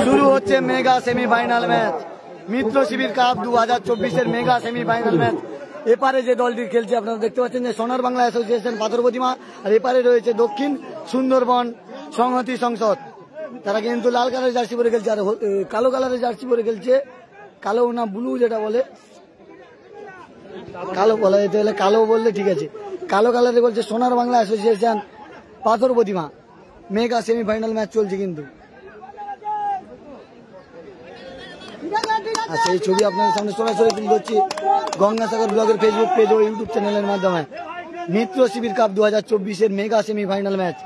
শুরু হচ্ছে mega semifinal match, মিত্র শিবির cup 2024-এর mega semifinal match. এপারে যে দলটি খেলছে আপনারা দেখতে পাচ্ছেন যে সোনার বাংলা অ্যাসোসিয়েশন পাথর প্রতিমা, আর এপারে রয়েছে দক্ষিণ সুন্দরবন সংহতি সংসদ। তারা কিন্তু লাল কালারের জার্সি পরে খেলছে, আর কালো কালারের জার্সি পরে খেলছে, কালো না ব্লু যেটা বলে, কালো বলা যেতে হলে কালো বললে ঠিক আছে, কালো কালারে বলছে সোনার বাংলা অ্যাসোসিয়েশন পাথর প্রতিমা। মেগা সেমিফাইনাল ম্যাচ চলছে কিন্তু, আর সেই ছবি আপনাদের সামনে সরাসরি তুলে ধরছি গঙ্গাসাগর ব্লগের ফেসবুক পেজ ও ইউটিউব চ্যানেলের মাধ্যমে। মিত্র শিবির কাপ 2024-এর মেগা সেমিফাইনাল ম্যাচ,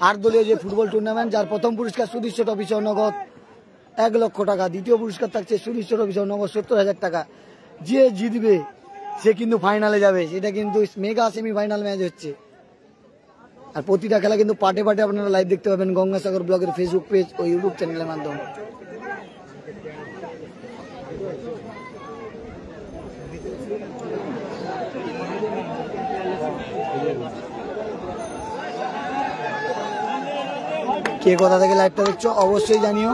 8 দলীয় যে ফুটবল টুর্নামেন্ট, যার প্রথম পুরস্কার সুদৃশ্য ট্রফি সহ নগদ 1 লক্ষ টাকা, দ্বিতীয় পুরস্কার থাকছে সুদৃশ্য ট্রফি সহ নগদ 70,000 টাকা। যে জিতবে সে কিন্তু ফাইনালে যাবে, সেটা কিন্তু মেগা সেমিফাইনাল ম্যাচ হচ্ছে। আর প্রতিটা খেলা কিন্তু পাটে পাটে আপনারা লাইভ দেখতে পাবেন গঙ্গাসাগর ব্লগের ফেসবুক পেজ ও ইউটিউব চ্যানেলের মাধ্যমে। কে কোথা থেকে লাইভটা দেখছো অবশ্যই জানিও।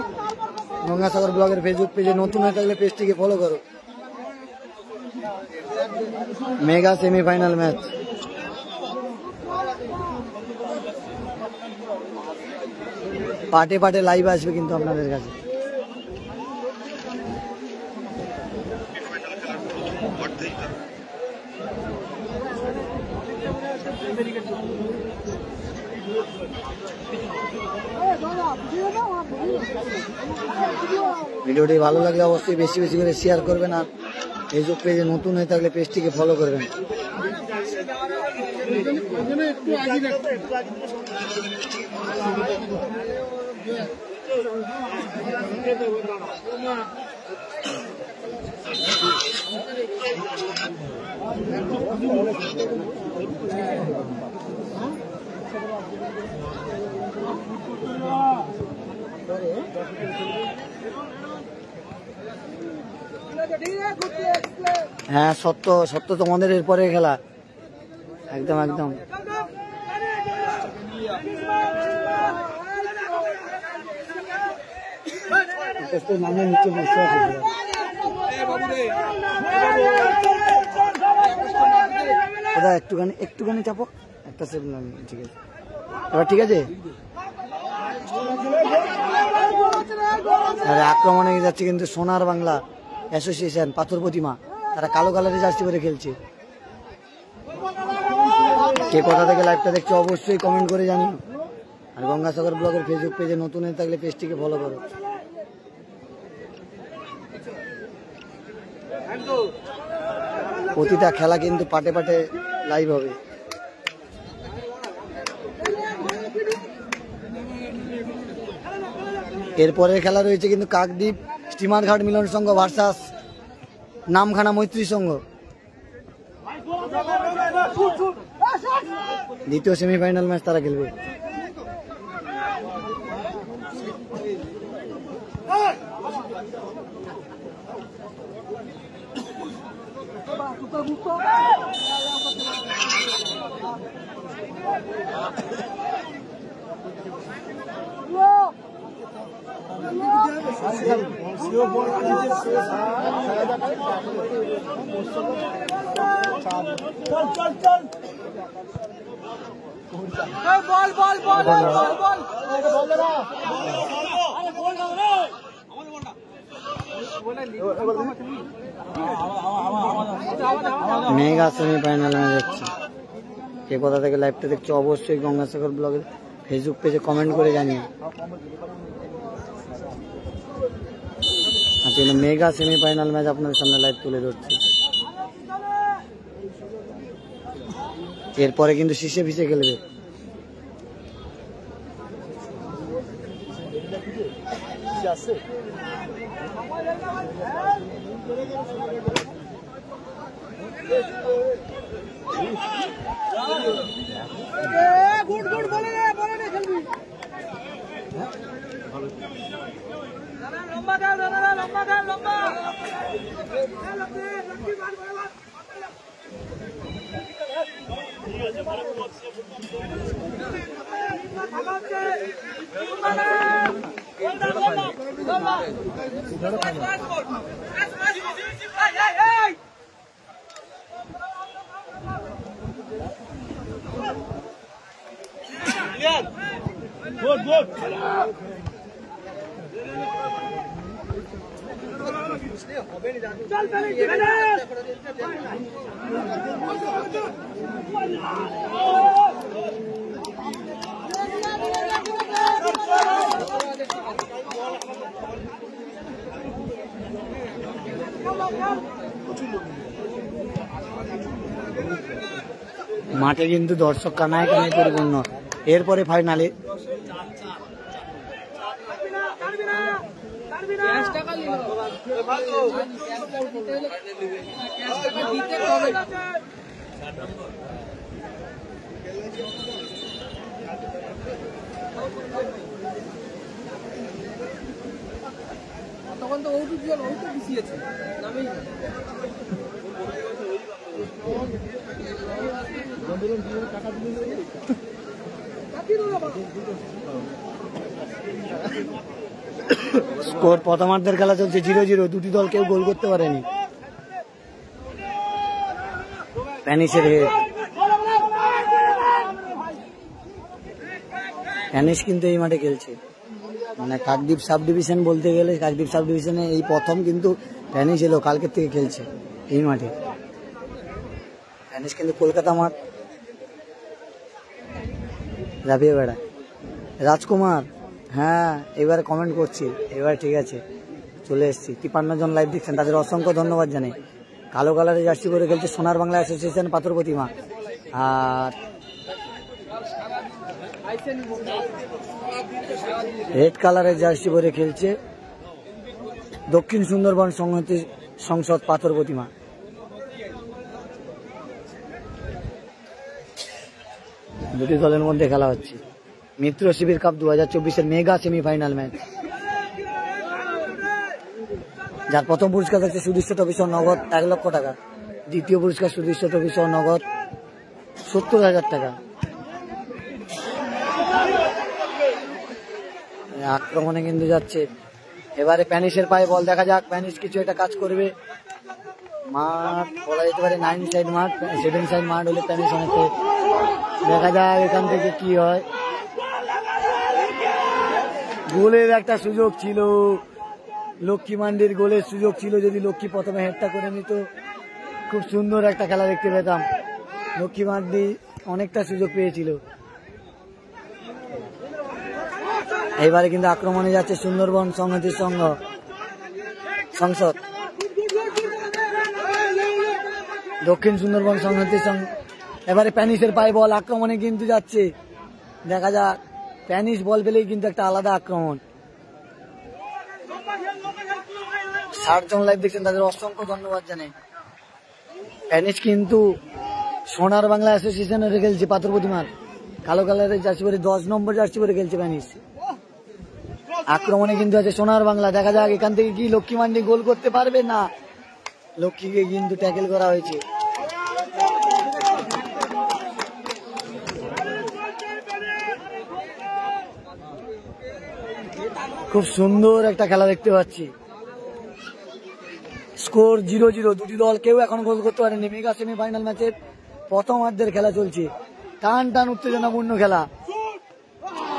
গঙ্গাসাগর ব্লগের ফেসবুক পেজে নতুন হয়ে থাকলে পেজটিকে ফলো করো। মেগা সেমিফাইনাল ম্যাচ, পাটে পাটে লাইভ আসবে কিন্তু আপনাদের কাছে। ভিডিওটি ভালো লাগলে অবশ্যই বেশি বেশি করে শেয়ার করবেন, আর ফেসবুক পেজে নতুন হয়ে থাকলে পেজটিকে ফলো করবেন। হ্যাঁ সত্য সত্য, তোমাদের এরপরে খেলা একদম একদম। একটুখানি একটুখানি চাপো, একটা সেকেন্ড, ঠিক আছে এবার ঠিক আছে। আরে আক্রমণে যাচ্ছে কিন্তু সোনার বাংলা অ্যাসোসিয়েশন পাথর প্রতিমা, তারা কালো কালারের জার্সি পরে খেলছে। কে কোথা থেকে লাইভটা দেখছো অবশ্যই কমেন্ট করে জানিও, আর গঙ্গাসাগর ব্লগের ফেসবুক পেজে নতুন হয়ে থাকলে পেজটিকে ফলো করো। প্রতিটা খেলা কিন্তু পাটে পাটে লাইভ হবে। এরপরের খেলা রয়েছে কিন্তু কাকদ্বীপ স্টিমার ঘাট মিলন সংঘ ভার্সাস নামখানা মৈত্রী সংঘ, দ্বিতীয় সেমিফাইনাল ম্যাচ তারা খেলবে। মেগা সেমিফাইনাল ম্যাচ হচ্ছে। কে কোথা থেকে লাইভটা দেখছো অবশ্যই গঙ্গাসাগর ব্লগের ফেসবুক পেজে কমেন্ট করে জানিও। আচ্ছা, মেগা সেমিফাইনাল ম্যাচ আপনাদের সামনে লাইভ তুলে ধরছি। এরপরে কিন্তু শীষে ভিসে খেলবে। লম্বা মাঠে কিন্তু দর্শক কানায় কানায় পরিপূর্ণ। এরপরে ফাইনালে তখন তো ওইটু জল ওইটু পিছিয়েছে নামেই স্কোর প্রথমার্ধের খেলা চলছে 0-0, দুটি দল কেউ গোল করতে পারেনি। প্যানিসের হেড, প্যানিস কিন্তু এই মাঠে খেলছে, মানে কাকদ্বীপ সাব ডিভিশন বলতে গেলে কাকদ্বীপ সাব ডিভিশনে এই প্রথম কিন্তু প্যানিস এলো, কালকের থেকে খেলছে এই মাঠে। প্যানিস কিন্তু কলকাতা মাঠ রাবিয়ে বেড়ায়। রাজকুমার, হ্যাঁ এবার কমেন্ট করছি, এবার ঠিক আছে চলে এসছি। 53 জন লাইভ দেখছেন, তাদের অসংখ্য ধন্যবাদ জানাই। কালো কালারের জার্সি পরে খেলছে সোনার বাংলা অ্যাসোসিয়েশন পাথর প্রতিমা, আর রেড কালারের জার্সি পরে খেলছে দক্ষিণ সুন্দরবন সংহতি সংসদ পাথর প্রতিমা। দুটি দলের মধ্যে খেলা হচ্ছে মিত্র শিবির কাপ 2024-এর মেগা সেমিফাইনাল ম্যাচ, যার প্রথম পুরস্কার থাকছে সুদৃশ্য ট্রফি সহ নগদ 1 লক্ষ টাকা, দ্বিতীয় পুরস্কার সুদৃশ্য ট্রফি সহ নগদ 70,000 টাকা। আক্রমণে কিন্তু যাচ্ছে এবারে প্যানিসের পায়ে বল, দেখা যাক প্যানিস কিছু একটা কাজ করবে। মাঠ বলা যেতে পারে 9 সাইড মাঠ, 7 সাইড মাঠ হলে প্যানিস অনেকটা, দেখা যাক এখান থেকে কি হয়। গোলের একটা সুযোগ ছিল, লক্ষ্মী মান্ডির গোলের সুযোগ ছিল, যদি লক্ষ্মী প্রথমে হেডটা করে নিত খুব সুন্দর একটা খেলা দেখতে পেতাম। লক্ষ্মী মান্ডি অনেকটা সুযোগ পেয়েছিল। এবারে কিন্তু আক্রমণে যাচ্ছে সুন্দরবন সংহতি সংসদ, দক্ষিণ সুন্দরবন সংহতি এবারে প্যানিসের পায়ে বল, আক্রমণে কিন্তু যাচ্ছে, দেখা যাক প্যানিস বল পেলেই কিন্তু একটা আলাদা আক্রমণ। 60 জন লাইভ দেখছেন, তাদের অসংখ্য ধন্যবাদ জানাই। প্যানিস কিন্তু সোনার বাংলা অ্যাসোসিয়েশনের খেলছে পাথর প্রতিমার, কালো কালারের জার্সি পরে 10 নম্বর জার্সি পরে খেলছে প্যানিস। আক্রমণে কিন্তু আছে সোনার বাংলা, দেখা যাক এখান থেকে কি লক্ষ্মী মান্ডি গোল করতে পারবে না, লক্ষ্মীকে কিন্তু ট্যাকেল করা হয়েছে। খুব সুন্দর একটা খেলা দেখতে পাচ্ছি, স্কোর 0-0, দুটি দল কেউ এখন গোল করতে পারেনি। মেগা সেমিফাইনাল ম্যাচের প্রথমার্ধের খেলা চলছে, টান টান উত্তেজনাপূর্ণ খেলা।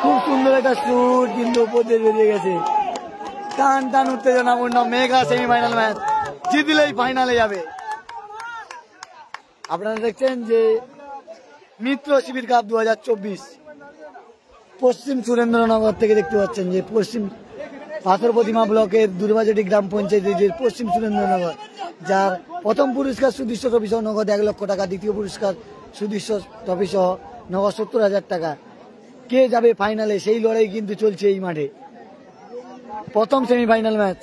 খুব সুন্দর একটা শুট কিন্তু উপর দিয়ে বেরিয়ে গেছে, টান টান উত্তেজনাপূর্ণ মেগা সেমিফাইনাল ম্যাচ, জিতলেই ফাইনালে যাবে। আপনারা দেখছেন যে মিত্র শিবির কাপ 2024 পশ্চিম সুরেন্দ্রনগর থেকে দেখতে পাচ্ছেন যে পশ্চিম পাথর প্রতিমা ব্লকের দুর্বাজাটি গ্রাম পঞ্চায়েতের পশ্চিম সুরেন্দ্রনগর, যার প্রথম পুরস্কার সুদৃশ্য ট্রফি সহ নগদ 1 লক্ষ টাকা, দ্বিতীয় পুরস্কার সুদৃশ্য ট্রফি সহ নগদ 70,000 টাকা। কে যাবে ফাইনালে সেই লড়াই কিন্তু চলছে এই মাঠে। প্রথম সেমিফাইনাল ম্যাচ,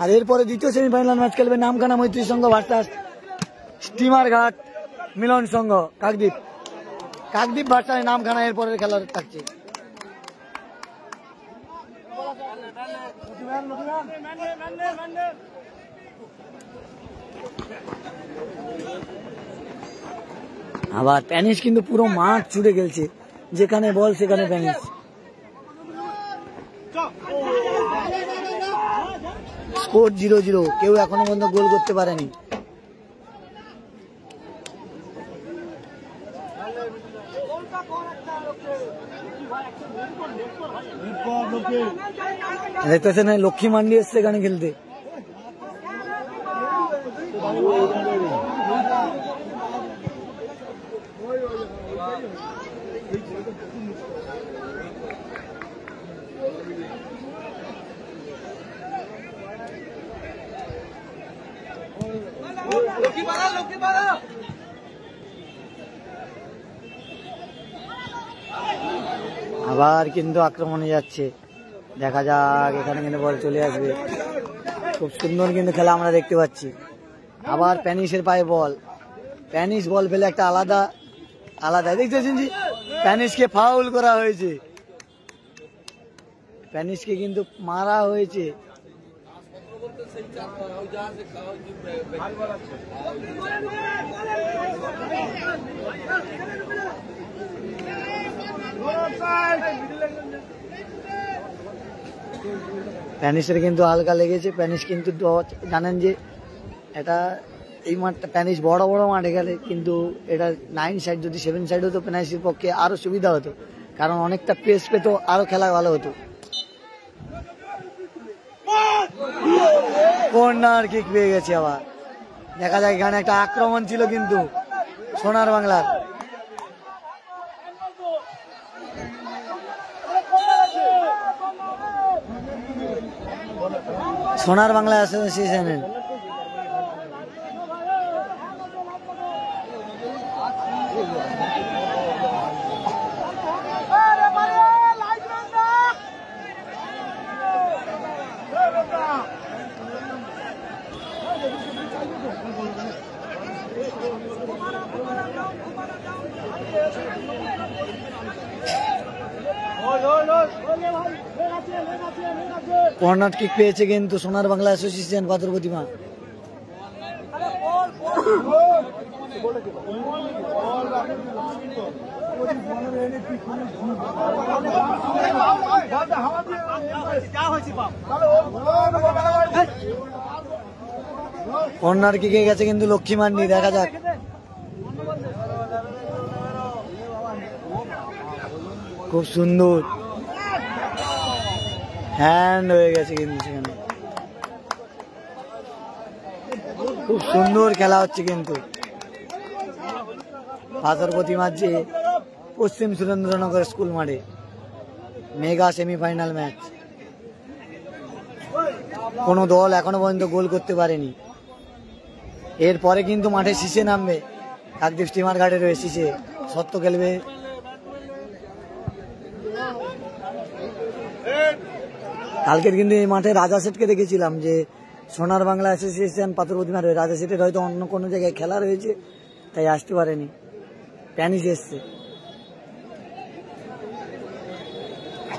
আর এরপরে দ্বিতীয় সেমিফাইনাল ম্যাচ খেলবে নামখানা মৈত্রী সংঘ ভার্সাস স্টিমার ঘাট মিলন সংঘ কাকদ্বীপ, কাকদ্বীপ ভার্সাস নামখানা এরপরের খেলা থাকছে। আবার প্যানিস কিন্তু পুরো মাঠ ছুটে খেলছে, যেখানে বল সেখানে প্যানিস। স্কোর 0-0, কেউ এখনো পর্যন্ত গোল করতে পারেনি। দেখতেছেন লক্ষ্মী মান্ডি এসছে এখানে খেলতে। আবার কিন্তু আক্রমণে যাচ্ছে, দেখা যাক এখানে কিন্তু বল চলে আসবে। খুব সুন্দর কিন্তু খেলা আমরা দেখতে পাচ্ছি। আবার প্যানিসের পায়ে বল, প্যানিস বল ফেলে একটা আলাদা দেখতেছেন জি, প্যানিসকে ফাউল করা হয়েছে, প্যানিসকে কিন্তু মারা হয়েছে। প্যানিসের কিন্তু হালকা লেগেছে। প্যানিস কিন্তু জানেন যে এটা এই মাঠটা প্যানিস বড় বড় মাঠে গেলে কিন্তু এটা 9 সাইড যদি 7 সাইড হতো প্যানিসের পক্ষে আরো সুবিধা হতো, কারণ অনেকটা পেস পেত, আরো খেলা ভালো হতো। কর্নার কিক পেয়ে গেছে আবার, দেখা যায় এখানে একটা আক্রমণ ছিল কিন্তু সোনার বাংলার। সোনার বাংলা অ্যাসোসিয়েশনের কর্নার কিক পেয়েছে কিন্তু সোনার বাংলা অ্যাসোসিয়েশন পাথর প্রতিমা। কর্নার কিকে গেছে কিন্তু লক্ষ্মী মান্ডি, দেখা যাক। খুব সুন্দর হ্যান্ড হয়ে গেছে কিন্তু সেখানে, খুব সুন্দর খেলা হচ্ছে কিন্তু পাথর প্রতিমার যে পশ্চিম সুরেন্দ্রনগর স্কুল মাঠে মেগা সেমিফাইনাল ম্যাচ। কোনো দল এখনো পর্যন্ত গোল করতে পারেনি। এরপরে কিন্তু মাঠে শীষে নামবে, কাকদ্বীপ স্টিমার ঘাটে রয়ে শীষে সত্য খেলবে। কালকের কিন্তু এই মাঠে রাজা সেটকে দেখেছিলাম যে সোনার বাংলা অ্যাসোসিয়েশন পাথর প্রতিমা রয়েছে, রাজা সেটের হয়তো অন্য কোনো জায়গায় খেলা রয়েছে তাই আসতে পারেনি, প্যানিস এসছে।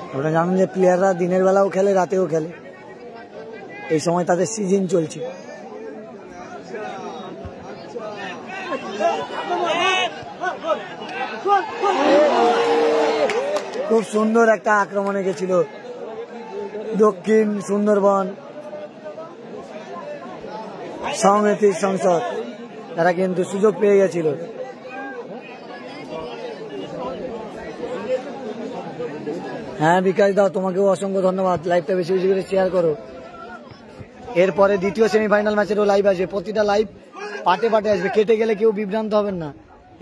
আপনারা জানেন যে প্লেয়াররা দিনের বেলাও খেলে রাতেও খেলে, এই সময় তাদের সিজন চলছে। খুব সুন্দর একটা আক্রমণে গেছিল দক্ষিণ সুন্দরবন সংহতি সংসদ, তারা কিন্তু সুযোগ পেয়ে গেছিল। হ্যাঁ বিকাশ দাও, তোমাকেও অসংখ্য ধন্যবাদ, লাইভটা বেশি বেশি করে শেয়ার করো। এরপরে দ্বিতীয় সেমিফাইনাল ম্যাচেরও লাইভ আসবে, প্রতিটা লাইভ পাটে পাটে আসবে, কেটে গেলে কেউ বিভ্রান্ত হবেন না।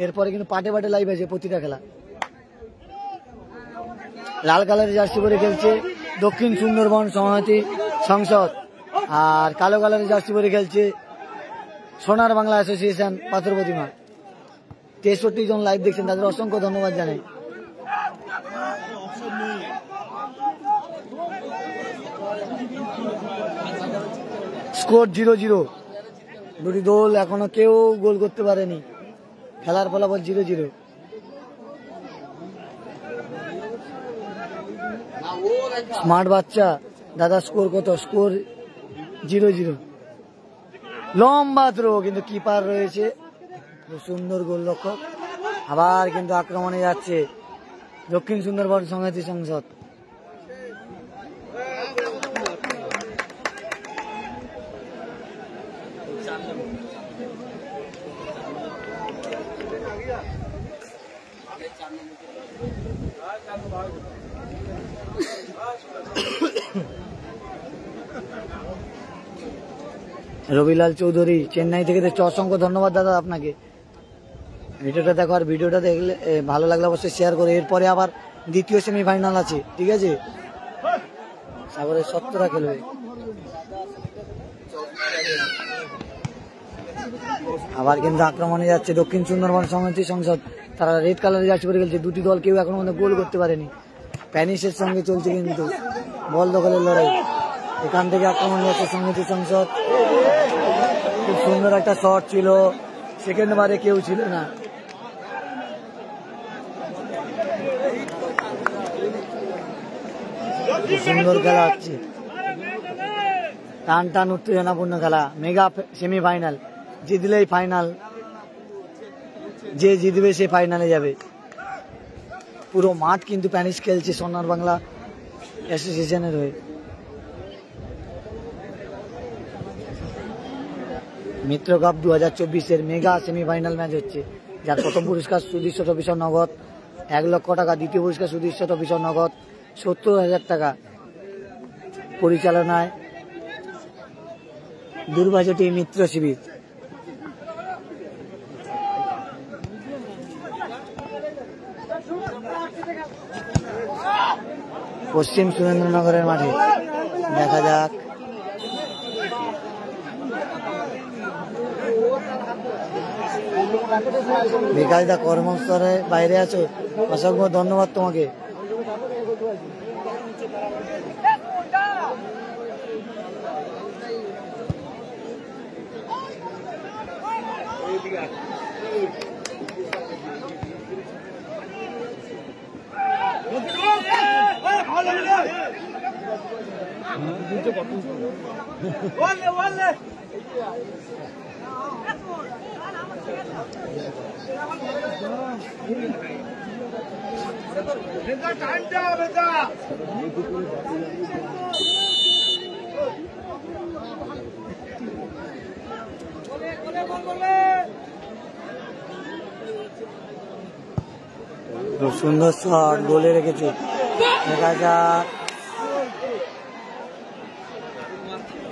এরপরে কিন্তু পাটে পাটে লাইভ আসবে প্রতিটা খেলা। লাল কালারের জার্সি পরে খেলছে দক্ষিণ সুন্দরবন সংহতি সংসদ, আর কালো কালারের জার্সি পরে খেলছে সোনার বাংলা অ্যাসোসিয়েশন পাথর প্রতিমা। 63 জন লাইভ দেখছেন, তাদের অসংখ্য ধন্যবাদ জানাই। স্কোর 0-0, দুটি দল এখনো কেউ গোল করতে পারেনি, খেলার ফলাফল 0-0। স্মার্ট বাচ্চা দাদা স্কোর কত? স্কোর 0-0। লম্বা থ্রো কিন্তু কিপার রয়েছে, খুব সুন্দর গোলরক্ষক। আবার কিন্তু আক্রমণে যাচ্ছে দক্ষিণ সুন্দরবন সংহতি সংসদ। রবিলাল চৌধুরী চেন্নাই থেকে দেখছো, অসংখ্য ধন্যবাদ দাদা আপনাকে। ভিডিওটা দেখো, আর ভিডিওটা দেখলে ভালো লাগলে অবশ্যই শেয়ার করে। এরপরে আবার দ্বিতীয় সেমিফাইনাল আছে, ঠিক আছে? সাগরের 17 খেলবে। আবার কিন্তু আক্রমণে যাচ্ছে দক্ষিণ সুন্দরবন সমিতি সংসদ, তারা রেড কালারে জার্সি পরে খেলছে। দুটি দল কেউ এখনো পর্যন্ত গোল করতে পারেনি। প্যানিসের সঙ্গে চলছে কিন্তু বল দখলের লড়াই। এখান থেকে আক্রমণ যাচ্ছে সমিতি সংসদ। খুব সুন্দর একটা শট ছিল, সেকেন্ড বারে কেউ ছিল না। সুন্দর খেলা হচ্ছে, টান টান উত্তেজনাপূর্ণ খেলা। মেগা সেমিফাইনাল, জিতলেই ফাইনাল, যে জিতবে সে ফাইনালে যাবে। পুরো মাঠ কিন্তু প্যানিস খেলছে সোনার বাংলা অ্যাসোসিয়েশনের হয়ে। মিত্র কাপ 2024-এর মেগা সেমিফাইনাল ম্যাচ হচ্ছে, যার প্রথম পুরস্কার সুদৃশ্য ট্রফি নগদ 1 লক্ষ টাকা, দ্বিতীয় পুরস্কার সুদৃশ্য ট্রফি নগদ 70,000 টাকা। পরিচালনায় দুর্বাজটি মিত্র শিবির। পশ্চিম সুরেন্দ্রনগরের মাঠে দেখা যাক বিকাশ দা কর্মস্থলে বাইরে আছো, অসংখ্য ধন্যবাদ তোমাকে। খুব সুন্দর শট গোলে রেখেছে। দেখা যাক,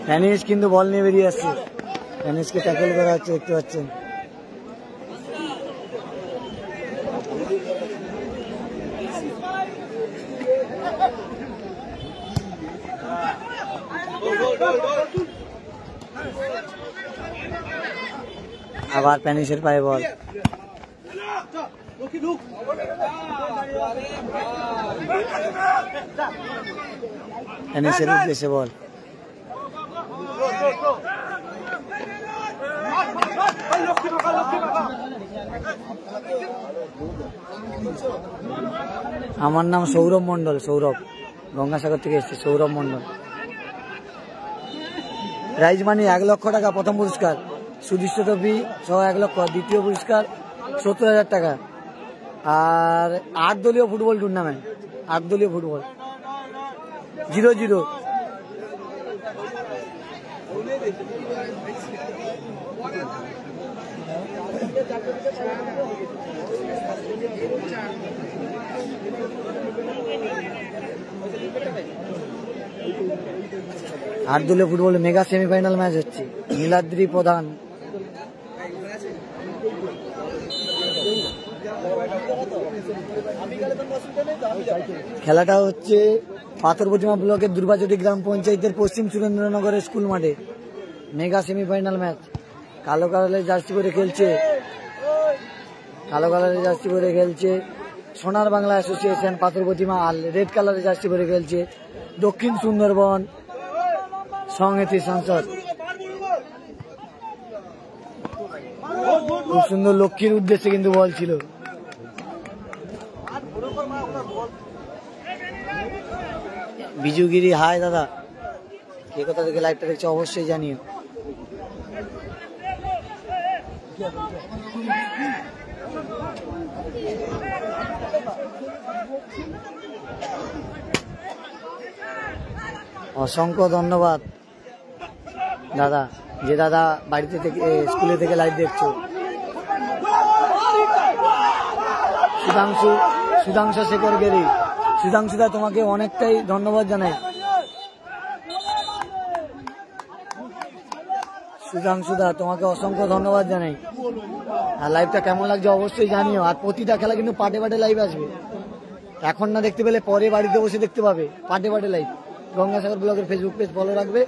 প্যানিস কিন্তু বল নিয়ে বেরিয়ে আসছে, প্যানিসকে ট্যাকেল করা হচ্ছে, দেখতে পাচ্ছেন। আবার প্যানিসের পায়ে বল, প্যানিসের উদ্দেশ্যে বল। আমার নাম সৌরভ মন্ডল, সৌরভ, গঙ্গাসাগর থেকে এসেছি, সৌরভ মন্ডল। প্রাইজ মানি 1 লক্ষ টাকা প্রথম পুরস্কার, সুদৃশ্য ট্রফি সহ 1 লক্ষ, দ্বিতীয় পুরস্কার 70,000 টাকা। আর 8 দলীয় ফুটবল টুর্নামেন্ট, 8 দলীয় ফুটবল 0-0। আট দলীয় ফুটবল মেগা সেমিফাইনাল ম্যাচ হচ্ছে। নীলাদ্রি প্রধান খেলাটা হচ্ছে পাথর প্রতিমা ব্লকের দুর্বাচটি গ্রাম পঞ্চায়েতের পশ্চিম সুরেন্দ্রনগরের স্কুল মাঠে। Mega semifinal match. কালো কালারের জার্সি পরে খেলছে, কালো কালারের জার্সি পরে খেলছে সোনার বাংলা অ্যাসোসিয়েশন পাথর প্রতিমা, আর রেড কালারের জার্সি পরে খেলছে দক্ষিণ সুন্দরবন সংহতি সংসদ। খুব সুন্দর লক্ষ্মীর উদ্দেশ্যে কিন্তু বল ছিল। বিজুগিরি হাই দাদা, কে কোথা থেকে লাইভটা দেখছে অবশ্যই জানিও। অসংখ্য ধন্যবাদ দাদা, যে দাদা বাড়িতে থেকে স্কুলে থেকে লাইভ দেখছো। সুধাংশু শেখর গেরি, সুধাংশুদা তোমাকে অনেকটাই ধন্যবাদ জানাই। সুধাংশুদা, তোমাকে অসংখ্য ধন্যবাদ জানাই। আর লাইভটা কেমন লাগছে অবশ্যই জানিও। আর প্রতিটা খেলা কিন্তু পাটে পাটে লাইভ আসবে, এখন না দেখতে পেলে পরে বাড়িতে বসে দেখতে পাবে পাটে পাটে লাইভ। গঙ্গাসাগর ব্লগের ফেসবুক পেজ ফলো রাখবে।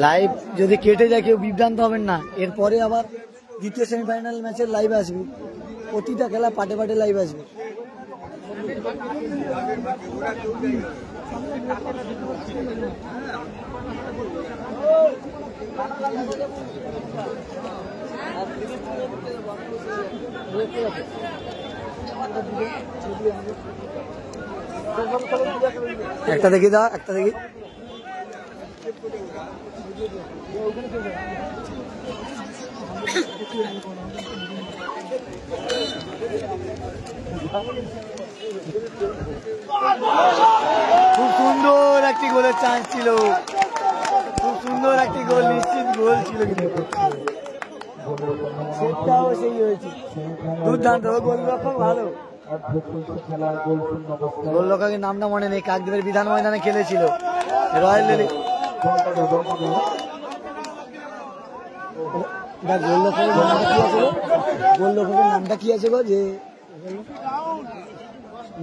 লাইভ যদি কেটে যায় কেউ বিভ্রান্ত হবেন না, এরপরে আবার দ্বিতীয় সেমিফাইনাল ম্যাচের লাইভ আসবে, প্রতিটা খেলা পাটে পাটে লাইভ আসবে। একটা দেখি দা, একটা দেখি। খুব সুন্দর একটি গোলের চান্স ছিল, খুব সুন্দর একটি গোল, নিশ্চিত গোল ছিল, কিন্তু সেটাও সেই হয়েছে। দুর্দান্ত গোলরক্ষক ভালো। গোলরক্ষকের নামটা মনে নেই, কাকদ্বীপের বিধান ময়দানে খেলেছিল রয়্যাল দিল্লি। গোলরক্ষকের নামটা কি আছে গো? যে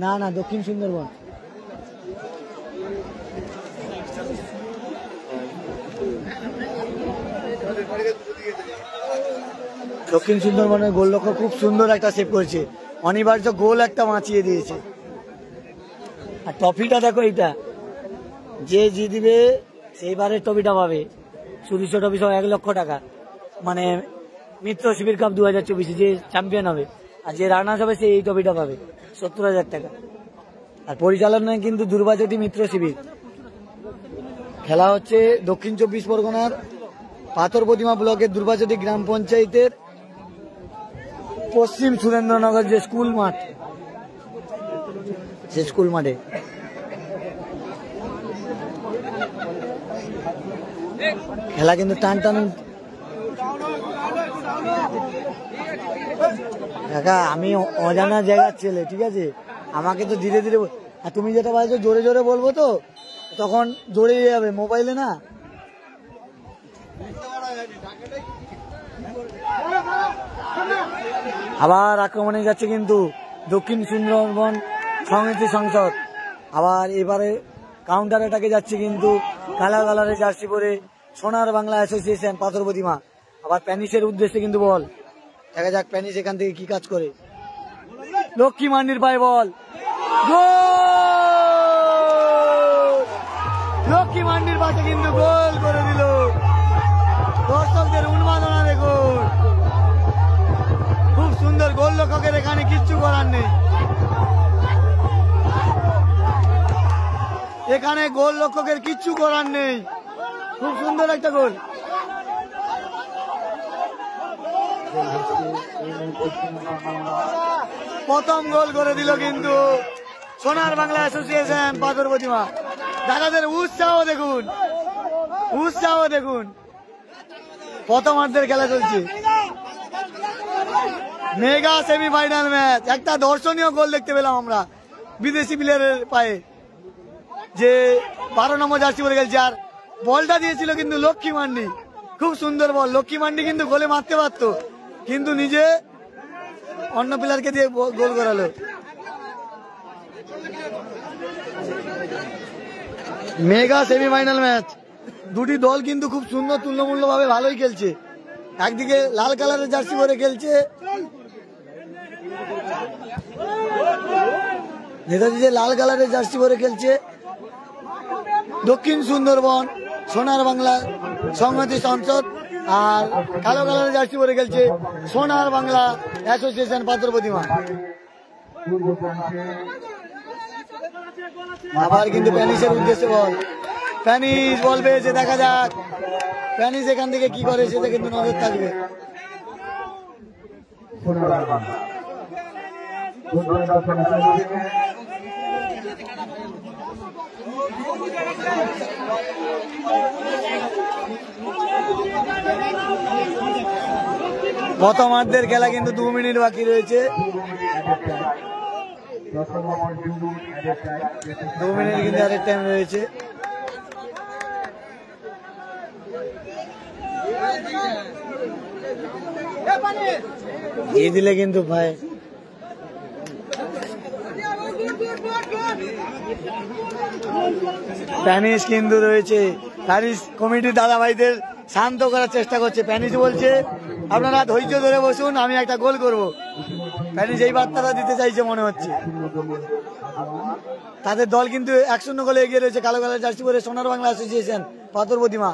না না, দক্ষিণ সুন্দরবন। দক্ষিণ সুন্দরবনের গোলরক্ষক খুব সুন্দর একটা সেভ করেছে, অনিবার্য গোল একটা বাঁচিয়ে দিয়েছে। আর ট্রফিটা দেখো, এইটা যে জিতবে সেইবারের ট্রফিটা পাবে, সুদৃশ্য ট্রফি সহ 1 লক্ষ টাকা, মানে মিত্র শিবির কাপ 2024 যে চ্যাম্পিয়ন হবে, আর যে রানার্স হবে সে এই ট্রফিটা পাবে 70,000 টাকা। আর পরিচালনায় কিন্তু দুর্বাচটি মিত্র শিবির। খেলা হচ্ছে দক্ষিণ 24 পরগনার পাথর প্রতিমা ব্লকের দুর্বাচটি গ্রাম পঞ্চায়েতের পশ্চিম সুরেন্দ্রনগর যে স্কুল মাঠ, সে স্কুল মাঠে। খেলা কিন্তু টান টান। কাকা আমি অজানা জায়গার ছেলে, ঠিক আছে, আমাকে তো ধীরে ধীরে, আর তুমি যেটা বলছো জোরে জোরে বলবো তো তখন জোরে যাবে মোবাইলে না। আবার আক্রমণে যাচ্ছে কিন্তু দক্ষিণ সুন্দরবন সমিতি সংসদ। আবার এবারে কাউন্টার অ্যাটাকে যাচ্ছে কিন্তু কালা কালারের জার্সি পরে সোনার বাংলা অ্যাসোসিয়েশন পাথর প্রতিমা। আবার প্যানিসের উদ্দেশ্যে কিন্তু বল, দেখা যাক প্যানিস এখান থেকে কি কাজ করে। লক্ষ্মী মান্ডির পায়ে বল, লক্ষ্মী মান্ডির পাশে কিন্তু গোল করে দিল। দর্শকদের উন্মাদনা দেখুন, খুব সুন্দর। গোলরক্ষকের এখানে কিচ্ছু করার নেই, এখানে গোলরক্ষকের কিচ্ছু করার নেই, খুব সুন্দর একটা গোল। প্রথম গোল করে দিল কিন্তু সোনার বাংলা অ্যাসোসিয়েশন পাথর প্রতিমা। দাদাদের উৎসাহ দেখুন, উৎসাহ দেখুন। প্রথমার্ধের খেলা চলছে, মেগা সেমিফাইনাল ম্যাচ। একটা দর্শনীয় গোল দেখতে পেলাম আমরা বিদেশি প্লেয়ারের পায়ে, যে 12 নম্বর জার্সি পরে গেছে, আর বলটা দিয়েছিল কিন্তু লক্ষ্মী মান্ডি। খুব সুন্দর বল, লক্ষ্মী মান্ডি কিন্তু গোলে মারতে পারতো, কিন্তু নিজে অন্য প্লেয়ারকে দিয়ে গোল করালো। মেগা সেমিফাইনাল ম্যাচ, দুটি দল কিন্তু খুব সুন্দর তুল্যমূল্য ভাবে ভালোই খেলছে। একদিকে লাল কালারের জার্সি পরে খেলছে নেতাজি, যে লাল কালারের জার্সি পরে খেলছে দক্ষিণ সুন্দরবন সোনার বাংলা সংহতি সংসদ, আর কালো কালারের জার্সি পরে খেলছে সোনার বাংলা অ্যাসোসিয়েশন পাথর প্রতিমা। আবার কিন্তু প্যানিসের উদ্দেশ্যে বল, প্যানিস বল পেয়েছে, দেখা যাক প্যানিস এখান থেকে কি করে, সেটা কিন্তু নজর থাকবে। প্রথমার্ধের খেলা কিন্তু 2 মিনিট বাকি রয়েছে, 2 মিনিট কিন্তু আরেক টাইম রয়েছে। দিয়ে দিলে কিন্তু ভাই প্যানিস কিন্তু রয়েছে। প্যানিস কমিটির দাদা ভাইদের শান্ত করার চেষ্টা করছে। প্যানিস বলছে আপনারা ধৈর্য ধরে বসুন, আমি একটা গোল করব। প্যানিস এই বার্তাটা দিতে চাইছে মনে হচ্ছে। তাদের দল কিন্তু 1-0 গোলে এগিয়ে রয়েছে। কালো কালার জার্সি পরে সোনার বাংলা অ্যাসোসিয়েশন পাথর প্রতিমা,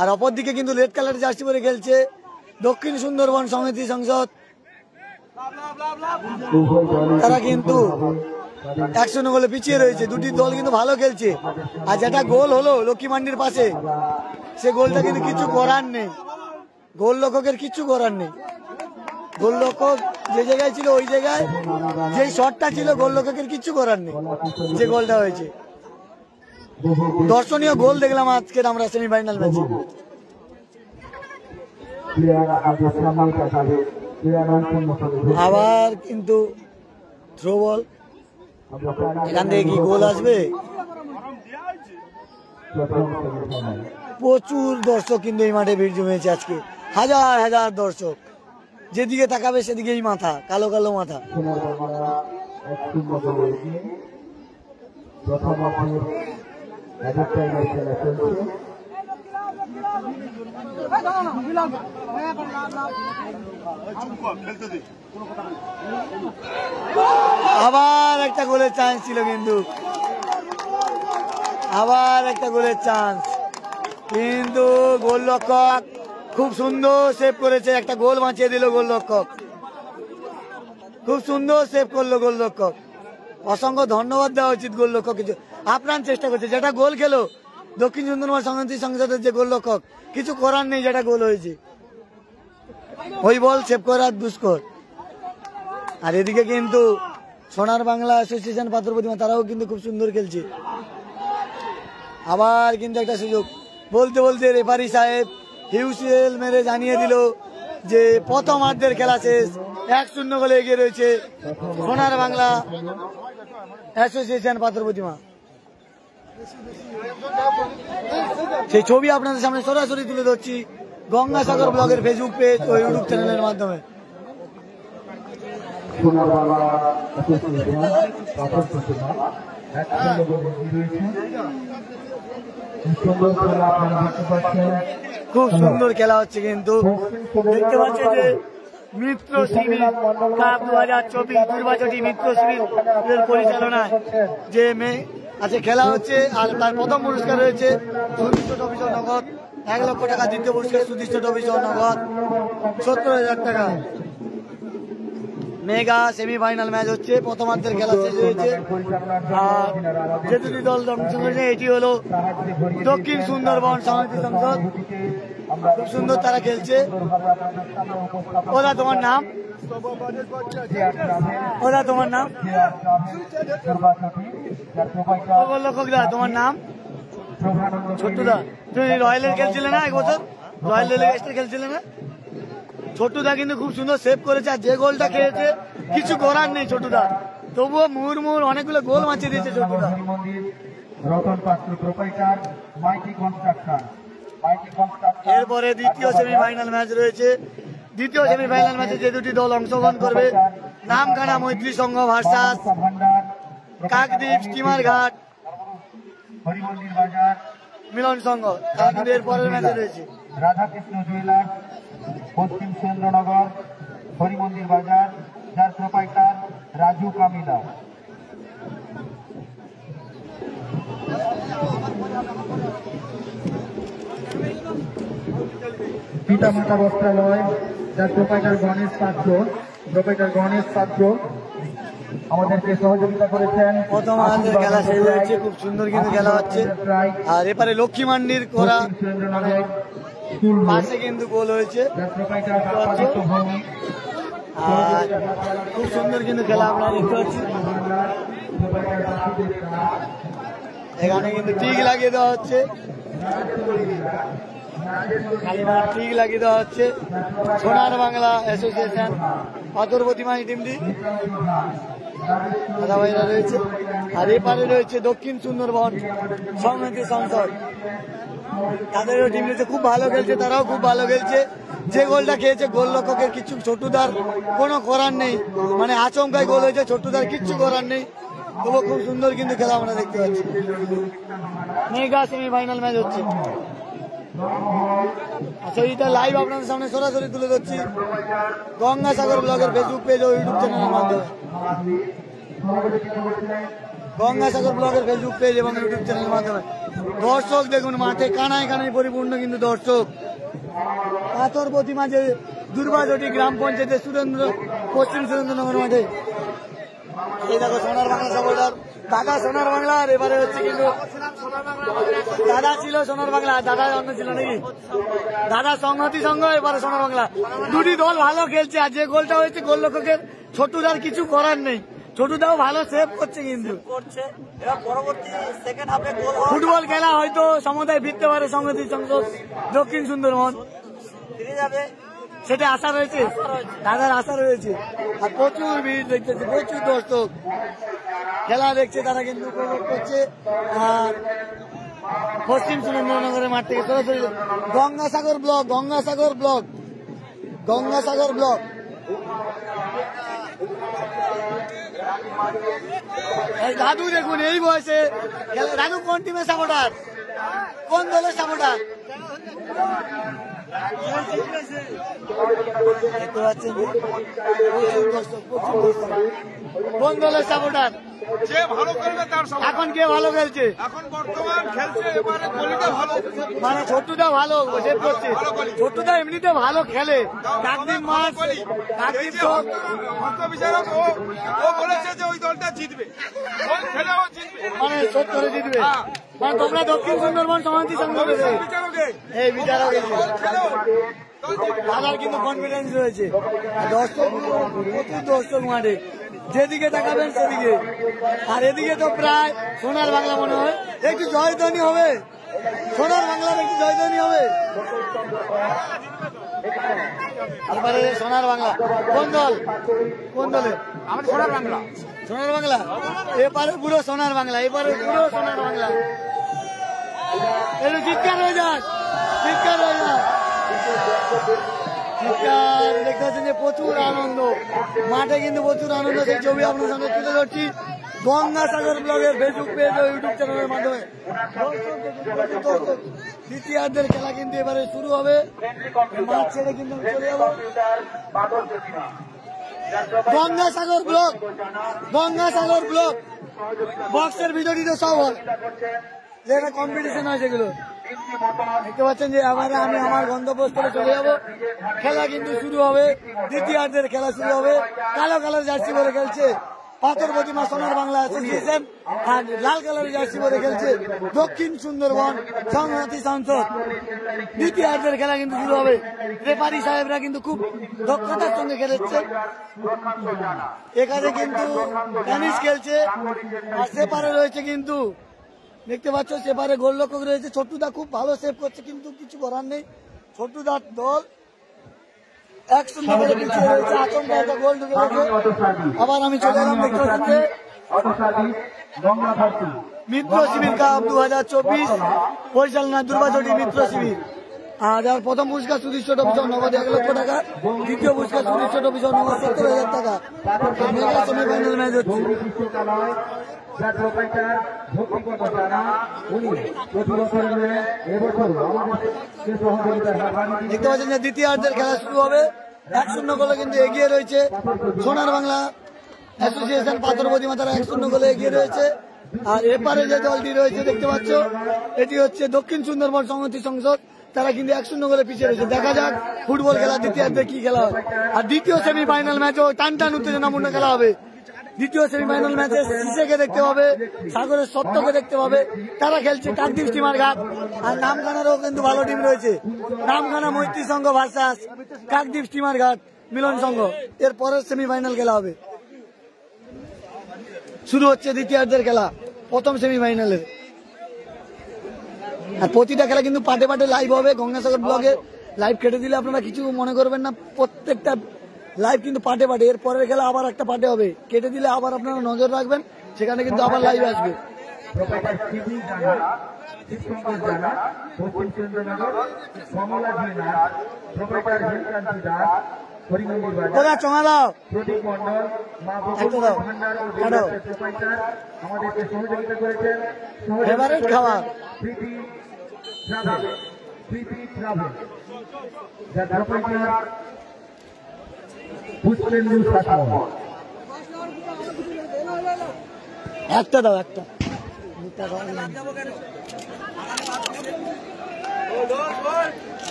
আর অপরদিকে কিন্তু রেড কালার জার্সি পরে খেলছে দক্ষিণ সুন্দরবন সমিতি সংসদ। তারা কিন্তু 1-0 গোলে পিছিয়ে রয়েছে। দুটি দল কিন্তু ভালো খেলছে। আর যেটা গোল হলো লক্ষ্মী মান্ডির পাশে, সে গোলটা কিন্তু কিছু করার নেই, গোলরক্ষকের কিছু করার নেই। গোলরক্ষক যে জায়গায় ছিল ওই জায়গায় যেই শটটা ছিল গোলরক্ষকের কিছু করার নেই। যে গোলটা হয়েছে দর্শনীয় গোল দেখলাম আজকের আমরা সেমিফাইনাল ম্যাচে। আবার কিন্তু থ্রো বল, এখান থেকে কি গোল আসবে? প্রচুর দর্শক কিন্তু এই মাঠে ভিড় জমেছে আজকে, হাজার হাজার দর্শক। যেদিকে তাকাবে সেদিকেই মাথা, কালো কালো মাথা। আবার একটা গোলের চান্স ছিল, কিন্তু আবার একটা গোলের চান্স, কিন্তু গোলরক্ষক খুব সুন্দর সেভ করেছে। একটা গোল বাঁচিয়ে দিল গোলরক্ষক, খুব সুন্দর সেভ করলো গোলরক্ষক। অসংখ্য ধন্যবাদ দেওয়া উচিত গোলরক্ষক, কিছু আপ্রাণ চেষ্টা করছে। যেটা গোল খেলো দক্ষিণ সুন্দরবন সমিতি সংসদের যে গোলরক্ষক, কিছু করার নেই। যেটা গোল হয়েছে ওই বল সেভ করার দুষ্কর। আর এদিকে কিন্তু সোনার বাংলা অ্যাসোসিয়েশন পাথর প্রতিমা, তারাও কিন্তু খুব সুন্দর খেলছে। আবার কিন্তু একটা সুযোগ, বলতে বলতে রেফারি সাহেব হিউসেল মেরে জানিয়ে দিল যে প্রথমার্ধের খেলা শেষ। 1-0 গোলে এগিয়ে রয়েছে সোনার বাংলা অ্যাসোসিয়েশন পাথর প্রতিমা। সেই ছবি আপনাদের সামনে সরাসরি তুলে ধরছি গঙ্গাসাগর ব্লগের ফেসবুক পেজ ও ইউটিউব চ্যানেলের মাধ্যমে। খুব সুন্দর খেলা হচ্ছে, কিন্তু দেখতে পাচ্ছি যে মিত্র শিবির কাপ 2024 দুর্বাচটি মিত্র শিবিরের পরিচালনায় যে আজকে খেলা হচ্ছে। আর তার প্রথম পুরস্কার রয়েছে সুদৃষ্ট ট্রফি নগদ 1 লক্ষ টাকা, দ্বিতীয় পুরস্কার সুদৃষ্ট ট্রফি নগদ 70,000 টাকা। মেগা সেমিফাইনাল ম্যাচ হচ্ছে, প্রথমার্ধের খেলা শেষ হয়েছে। আর যে দুটি দল অংশ নিয়েছে এটি হলো দক্ষিণ সুন্দরবন সমিতি সংসদ, খুব সুন্দর তারা খেলছে। ওরা তোমার নাম? ওরা তোমার নাম? গোলরক্ষকদা তোমার নাম? ছোট্টুদা, তুমি রয়্যালের খেলছিলে না এক বছর? রয়্যাল রেলওয়ে খেলছিলে না? ছোট্টুদা কিন্তু খুব সুন্দর সেভ করেছে। আর যে গোলটা খেয়েছে কিছু করার নেই ছোট্টুদা, তবুও মুহুর্মুহুর অনেকগুলো গোল বাঁচিয়ে দিয়েছে ছোট্টুদা। এরপরে দ্বিতীয় সেমিফাইনাল ম্যাচ রয়েছে। দ্বিতীয় সেমিফাইনাল ম্যাচে যে দুটি দল অংশগ্রহণ করবে, নামখানা মৈত্রী সংঘ ভার্সাস কাকদ্বীপ স্টিমার ঘাট মিলন সংঘ, তারা কিন্তু এরপরের ম্যাচে রয়েছে। রাধাকৃষ্ণ জুয়েলার্স, পশ্চিম সুরেন্দ্রনগর, হরিমন্দির বাজার, যার প্রোপাইটার রাজু কামিলা। পিতামাতা বস্ত্রালয়, যার প্রোপাইটার গণেশ পাত্র আমাদেরকে সহযোগিতা করেছেন। প্রথম রাউন্ডের খেলা শেষ হয়েছে, খুব সুন্দর কিন্তু খেলা হচ্ছে। আর এপারে লক্ষ্মী মান্ডির করা পাশে কিন্তু গোল হয়েছে, আর খুব সুন্দর কিন্তু খেলা আপনারা দেখতে পাচ্ছেন। এখানে কিন্তু টিক লাগিয়ে দেওয়া হচ্ছে, কালীমার টিক লাগিয়ে দেওয়া হচ্ছে। সোনার বাংলা অ্যাসোসিয়েশন পাথর প্রতিমা টিমটি দাদাভাইরা রয়েছে। আর এপারে রয়েছে দক্ষিণ সুন্দরবন সংহতি সংসদ, তাদেরও টিম রয়েছে, খুব ভালো খেলছে, তারাও খুব ভালো খেলছে। যে গোলটা খেয়েছে গোলরক্ষকের কিছু ছোটুদার কোনো করার নেই, মানে আচমকায় গোল হয়েছে, ছোটুদার কিচ্ছু করার নেই। তবু খুব সুন্দর কিন্তু খেলা আমরা দেখতে পাচ্ছি। মেগা সেমিফাইনাল ম্যাচ হচ্ছে। আচ্ছা, এইটা লাইভ আপনাদের সামনে সরাসরি তুলে ধরছি গঙ্গাসাগর ব্লগের ফেসবুক পেজ ও ইউটিউব চ্যানেলের মাধ্যমে। গঙ্গাসাগর ব্লগের ফেসবুক পেজ এবং ইউটিউব চ্যানেলের মাধ্যমে দর্শক দেখুন, মাঠে কানায় কানায় পরিপূর্ণ কিন্তু দর্শক। পাথর প্রতিমা যে দুর্বাজটি গ্রাম পঞ্চায়েতের পশ্চিম সুরেন্দ্রনগর মাঠে। এই দেখো সোনার বাংলা সাপোর্টার দাদা, সোনার বাংলার এবারে হচ্ছে কিন্তু দাদা ছিল সোনার বাংলা, দাদা অন্য ছিল নাকি, দাদা সংহতি সংঘ, এবারে সোনার বাংলা। দুটি দল ভালো খেলছে। আর যে গোলটা হয়েছে গোলরক্ষকের ছোটুদার কিছু করার নেই, ছোটুদাও ভালো সেভ করছে কিন্তু। ফুটবল খেলা হয়তো সমতায় ফিরতে পারে সংহতি সংসদ দক্ষিণ সুন্দরবন, সেটা আশা রয়েছে, দাদার আশা রয়েছে। আর প্রচুর ভিড় দেখতেছে, প্রচুর দর্শক খেলা দেখছে, তারা কিন্তু উপভোগ করছে। আর পশ্চিম সুরেন্দ্রনগরের মাঠ থেকে সরাসরি Gangasagar block, Gangasagar block, Gangasagar block. দাদু দেখুন এই বয়সে, দাদু কোন টিমের সাপোর্টার, কোন দলের সাপোর্টার? দেখতে পাচ্ছেন কোন দলের সাপোর্টার? যে ভালো খেলবে তার সাপোর্ট। এখন কে ভালো খেলছে? এখন বর্তমান খেলছে এবারে গলিটা ভালো, মানে ছোট্টুদা ভালো সেভ করছে, ছোট্টুদা এমনিতে ভালো খেলে। কাকদ্বীপ মাঠ, কাকদ্বীপ চক বিচারক ও বলেছে যে ওই দলটা জিতবে, ওই খেলেও জিতবে, মানে সত্তরে জিতবে। মানে তোমরা দক্ষিণ সুন্দরবন সমাধি সংঘ এই বিচারক দাদার কিন্তু কনফিডেন্স রয়েছে। দর্শক প্রচুর দর্শক মাঠে, যেদিকে তাকাবেন সেদিকে। আর এদিকে তো প্রায় সোনার বাংলা মনে হয় একটু জয়ধ্বনি হবে, সোনার বাংলার একটু জয়ধ্বনি হবে। এবারে সোনার বাংলা কোন দল, কোন দলে? আমাদের সোনার বাংলা, সোনার বাংলা। এপারে পুরো সোনার বাংলা, এবারে পুরো সোনার বাংলা। একটু চিৎকার হয়ে যাক, চিৎকার হয়ে যাক, চিৎকার। দেখতে পাচ্ছেন যে প্রচুর আনন্দ মাঠে, কিন্তু প্রচুর আনন্দ। সেই ছবি আপনার সামনে তুলে ধরছি গঙ্গাসাগর ব্লগের ফেসবুক পেজ ও ইউটিউব চ্যানেলের মাধ্যমে। দ্বিতীয়ার্ধের খেলা কিন্তু এবারে শুরু হবে, মাঠ ছেড়ে কিন্তু চলে যাবো গঙ্গাসাগর ব্লক, গঙ্গাসাগর ব্লক। বক্সের ভিডিওটিতে সব হয়, যেটা কম্পিটিশন হয় সেগুলো দেখতে পাচ্ছেন। যে এবারে আমি আমার গন্তব্যস্থলে চলে যাবো, খেলা কিন্তু শুরু হবে, দ্বিতীয়ার্ধের খেলা শুরু হবে। কালো কালার জার্সি পরে খেলছে পাথর প্রতিমা সোনার বাংলা অ্যাসোসিয়েশন, আর লাল কালারের জার্সি পরে খেলছে দক্ষিণ সুন্দরবন সংহতি সংসদ। দ্বিতীয়ার্ধের খেলা কিন্তু শুরু হবে। রেফারি সাহেবরা কিন্তু খুব দক্ষতার সঙ্গে খেলেছে। এখানে কিন্তু টেনিস খেলছে, আর সেপারে রয়েছে কিন্তু দেখতে পাচ্ছ সেপারে গোলরক্ষক রয়েছে। ছোট্টুদা খুব ভালো সেভ করছে, কিন্তু কিছু করার নেই। ছোট্টুদার দল 1-0 করে পিছিয়ে রয়েছে, আচমকা একটা গোল ঢুকে গেছে। আবার আমি চলে এলাম, দেখতে পাচ্ছি মিত্র শিবির কাপ 2024 পরিচালনা দুর্বাচটি মিত্র শিবির। আর যার প্রথম পুরস্কার সুদৃশ্য ট্রফি নগদ 1 লক্ষ টাকা, দ্বিতীয় পুরস্কার সুদৃশ্য ট্রফি নগদ 70,000 টাকা। মেগা সেমিফাইনাল ম্যাচ হচ্ছে। দেখতে পাচ্ছেন যে দ্বিতীয়ার্ধের খেলা শুরু হবে। 1-0 গোলে কিন্তু এগিয়ে রয়েছে সোনার বাংলা অ্যাসোসিয়েশন পাথর প্রতিমা, তারা 1-0 গোলে এগিয়ে রয়েছে। আর এপারে যে দলটি রয়েছে দেখতে পাচ্ছ, এটি হচ্ছে দক্ষিণ সুন্দরবন সংহতি সংসদ, তারা কিন্তু 1-0 গোলে পিছিয়ে রয়েছে। দেখা যাক ফুটবল খেলা দ্বিতীয়ার্ধে কি খেলা হয়। আর দ্বিতীয় সেমিফাইনাল ম্যাচও টান টান উত্তেজনাপূর্ণ খেলা হবে। দ্বিতীয় সেমিফাইনাল ম্যাচে শিশেকে দেখতে পাবে, সাগরের সত্যকে দেখতে পাবে, তারা খেলছে কাকদ্বীপ স্টিমার ঘাট। আর নামখানারও কিন্তু ভালো টিম রয়েছে, নামখানা মৈত্রী সংঘ ভার্সাস কাকদ্বীপ স্টিমার ঘাট মিলন সংঘ। এর পরের সেমিফাইনাল খেলা হবে। শুরু হচ্ছে দ্বিতীয়ার্ধের খেলা, প্রথম সেমিফাইনালে। আর প্রতিটা খেলা কিন্তু পাটে পাটে লাইভ হবে গঙ্গাসাগর ব্লগে। লাইভ কেটে দিলে আপনারা কিছু মনে করবেন না, প্রত্যেকটা লাইভ কিন্তু পার্টে পার্টে, এর পরের খেলা আবার একটা পার্টে হবে, কেটে দিলে আবার আপনারা নজর রাখবেন, সেখানে কিন্তু আবার লাইভ আসবে। প্রোপাইটার শিবু জানা, শিবশঙ্কর জানা, পশ্চিম সুরেন্দ্রনগর, কমলা জিনা, প্রোপাইটার হিলকান্তি দাস, হরিমন্দির বাজার, দাদা চঙা দাও, প্রদীপ মন্ডল, মা একটু দাও, ভান্ডার ও কাটো। প্রোপাইটার আমাদেরকে সহযোগিতা করেছেন। ফেভারিট খাবার প্রীতি ট্রাভেল, যার প্রোপাইটার পুষ্পেন্দু শাসমল। একটা দাও, একটা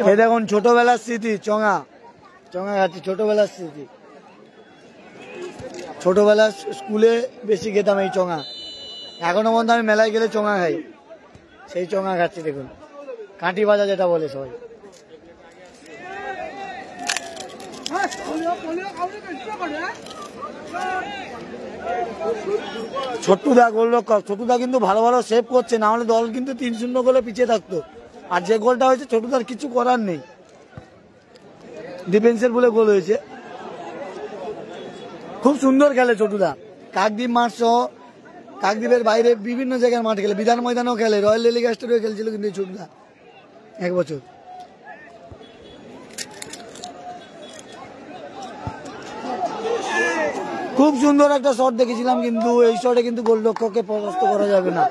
এই দেখুন ছোটবেলার স্মৃতি, চঙা চঙা খাচ্ছি, ছোটবেলার স্মৃতি। ছোটবেলার স্কুলে বেশি খেতাম এই চঙা, এখনো পর্যন্ত আমি মেলায় গেলে চঙা খাই, সেই চঙা খাচ্ছি। দেখুন কাঁটি ভাজা যেটা বলে সবাই। ছোট্টুদা গোলরক্ষক, ছোট্টুদা কিন্তু ভালো ভালো সেভ করছে, না হলে দল কিন্তু 3-0 গোলে পিছিয়ে থাকতো। আর যে গোলটা হয়েছে ছোট্টুদার কিছু করার নেই, ডিফেন্সের বলে গোল হয়েছে। খুব সুন্দর খেলে ছোট্টুদা, কাকদ্বীপ মাঠ সহ কাকদ্বীপের বাইরে বিভিন্ন জায়গায় মাঠ খেলে, বিধান ময়দানেও খেলে, রয়্যাল টেলিকাস্টারেও খেলছিল কিন্তু এই ছোট্টুদা 1 বছর। খুব সুন্দর একটা শট দেখেছিলাম, কিন্তু এই শটে কিন্তু গোলরক্ষককে পরাস্ত করা যাবে না।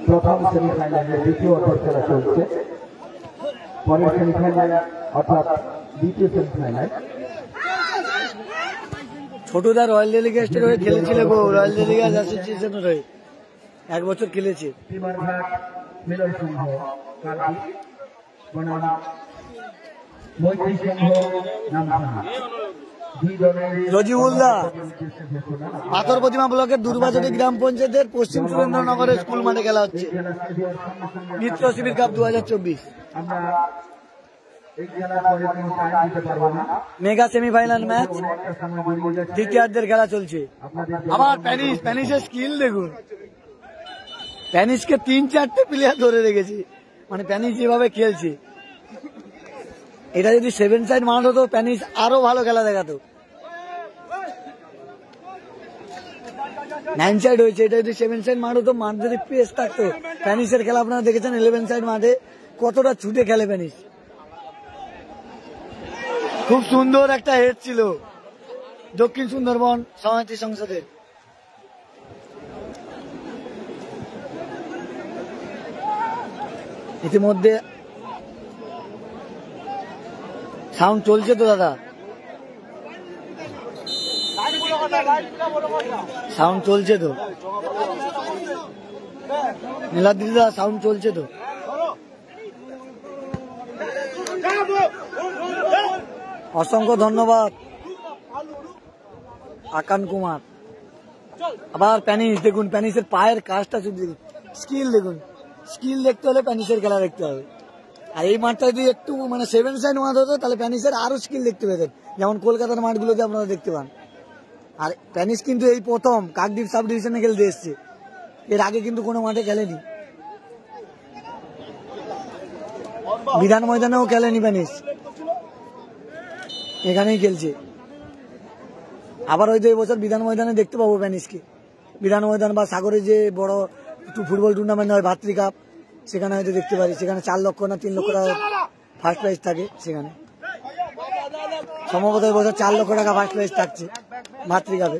প্রথম সেমিফাইনালের দ্বিতীয় অর্ধের খেলা চলছে। পরের সেমিফাইনাল অর্থাৎ দ্বিতীয় সেমিফাইনাল ছোটদা রয়্যাল টেলিকাস্টের হয়ে খেলেছিল গো, রয়্যাল টেলিকাস্ট অ্যাসোসিয়েশনের হয়ে 1 বছর খেলেছে। বিমানঘাট মিলন সংঘ কাকদ্বীপ বনাম মৈত্রী সংঘ নামখানা। রজিবুল্লাহ পাথর প্রতিমা ব্লকের দুর্বাচনী গ্রাম পঞ্চায়েতের পশ্চিম সুরেন্দ্রনগরের স্কুল মাঠে খেলা হচ্ছে মিত্র শিবির কাপ 2024 মেগা সেমিফাইনাল ম্যাচ, দ্বিতীয়ার্ধের খেলা চলছে। আবার প্যানিসের স্কিল দেখুন, প্যানিসকে 3-4টে প্লেয়ার ধরে রেখেছে, মানে প্যানিস যেভাবে খেলছে, এটা যদি 7 সাইড মাঠ হতো প্যানিস আরো ভালো খেলা দেখাতো। 9 সাইড হয়েছে, এটা যদি 7 সাইড মাঠ হতো, মাঠ যদি পেস থাকতো, প্যানিসের খেলা আপনারা দেখেছেন 11 সাইড মাঠে কতটা ছুটে খেলে প্যানিস। খুব সুন্দর একটা হেড ছিল দক্ষিণ সুন্দরবন সমিতি সংসদের। ইতিমধ্যে সাউন্ড চলছে তো দাদা, সাউন্ড চলছে তো নীলাদ্রিদা, সাউন্ড চলছে তো। অসংখ্য ধন্যবাদ আকান কুমার। আবার প্যানিস দেখুন, প্যানিসের পায়ের কাজটা দেখুন, স্কিল দেখুন, স্কিল দেখতে হলে প্যানিসের খেলা দেখতে হবে। আর এই মাঠটা যদি একটু মানে 7 সাইড মাঠ হতো তাহলে প্যানিসের আরো স্কিল দেখতে পেতেন, যেমন কলকাতার মাঠগুলোতে আপনারা দেখতে পান। আর প্যানিস কিন্তু এই প্রথম কাকদ্বীপ সাব ডিভিশনে খেলতে এসছে, এর আগে কিন্তু কোনো মাঠে খেলেনি, বিধান ময়দানেও খেলেনি প্যানিস, এখানেই খেলছে। আবার হয়তো এই বছর বিধান ময়দানে দেখতে পাবো প্যানিসকে, বিধান ময়দান বা সাগরে যে বড় ফুটবল টুর্নামেন্ট হয় ভাতৃ কাপ, সেখানে হয়তো দেখতে পারি। সেখানে 4 লক্ষ না 3 লক্ষ টাকা ফার্স্ট প্রাইজ থাকে, সেখানে সম্ভবত এই বছর 4 লক্ষ টাকা ফার্স্ট প্রাইজ থাকছে ভাতৃ কাপে,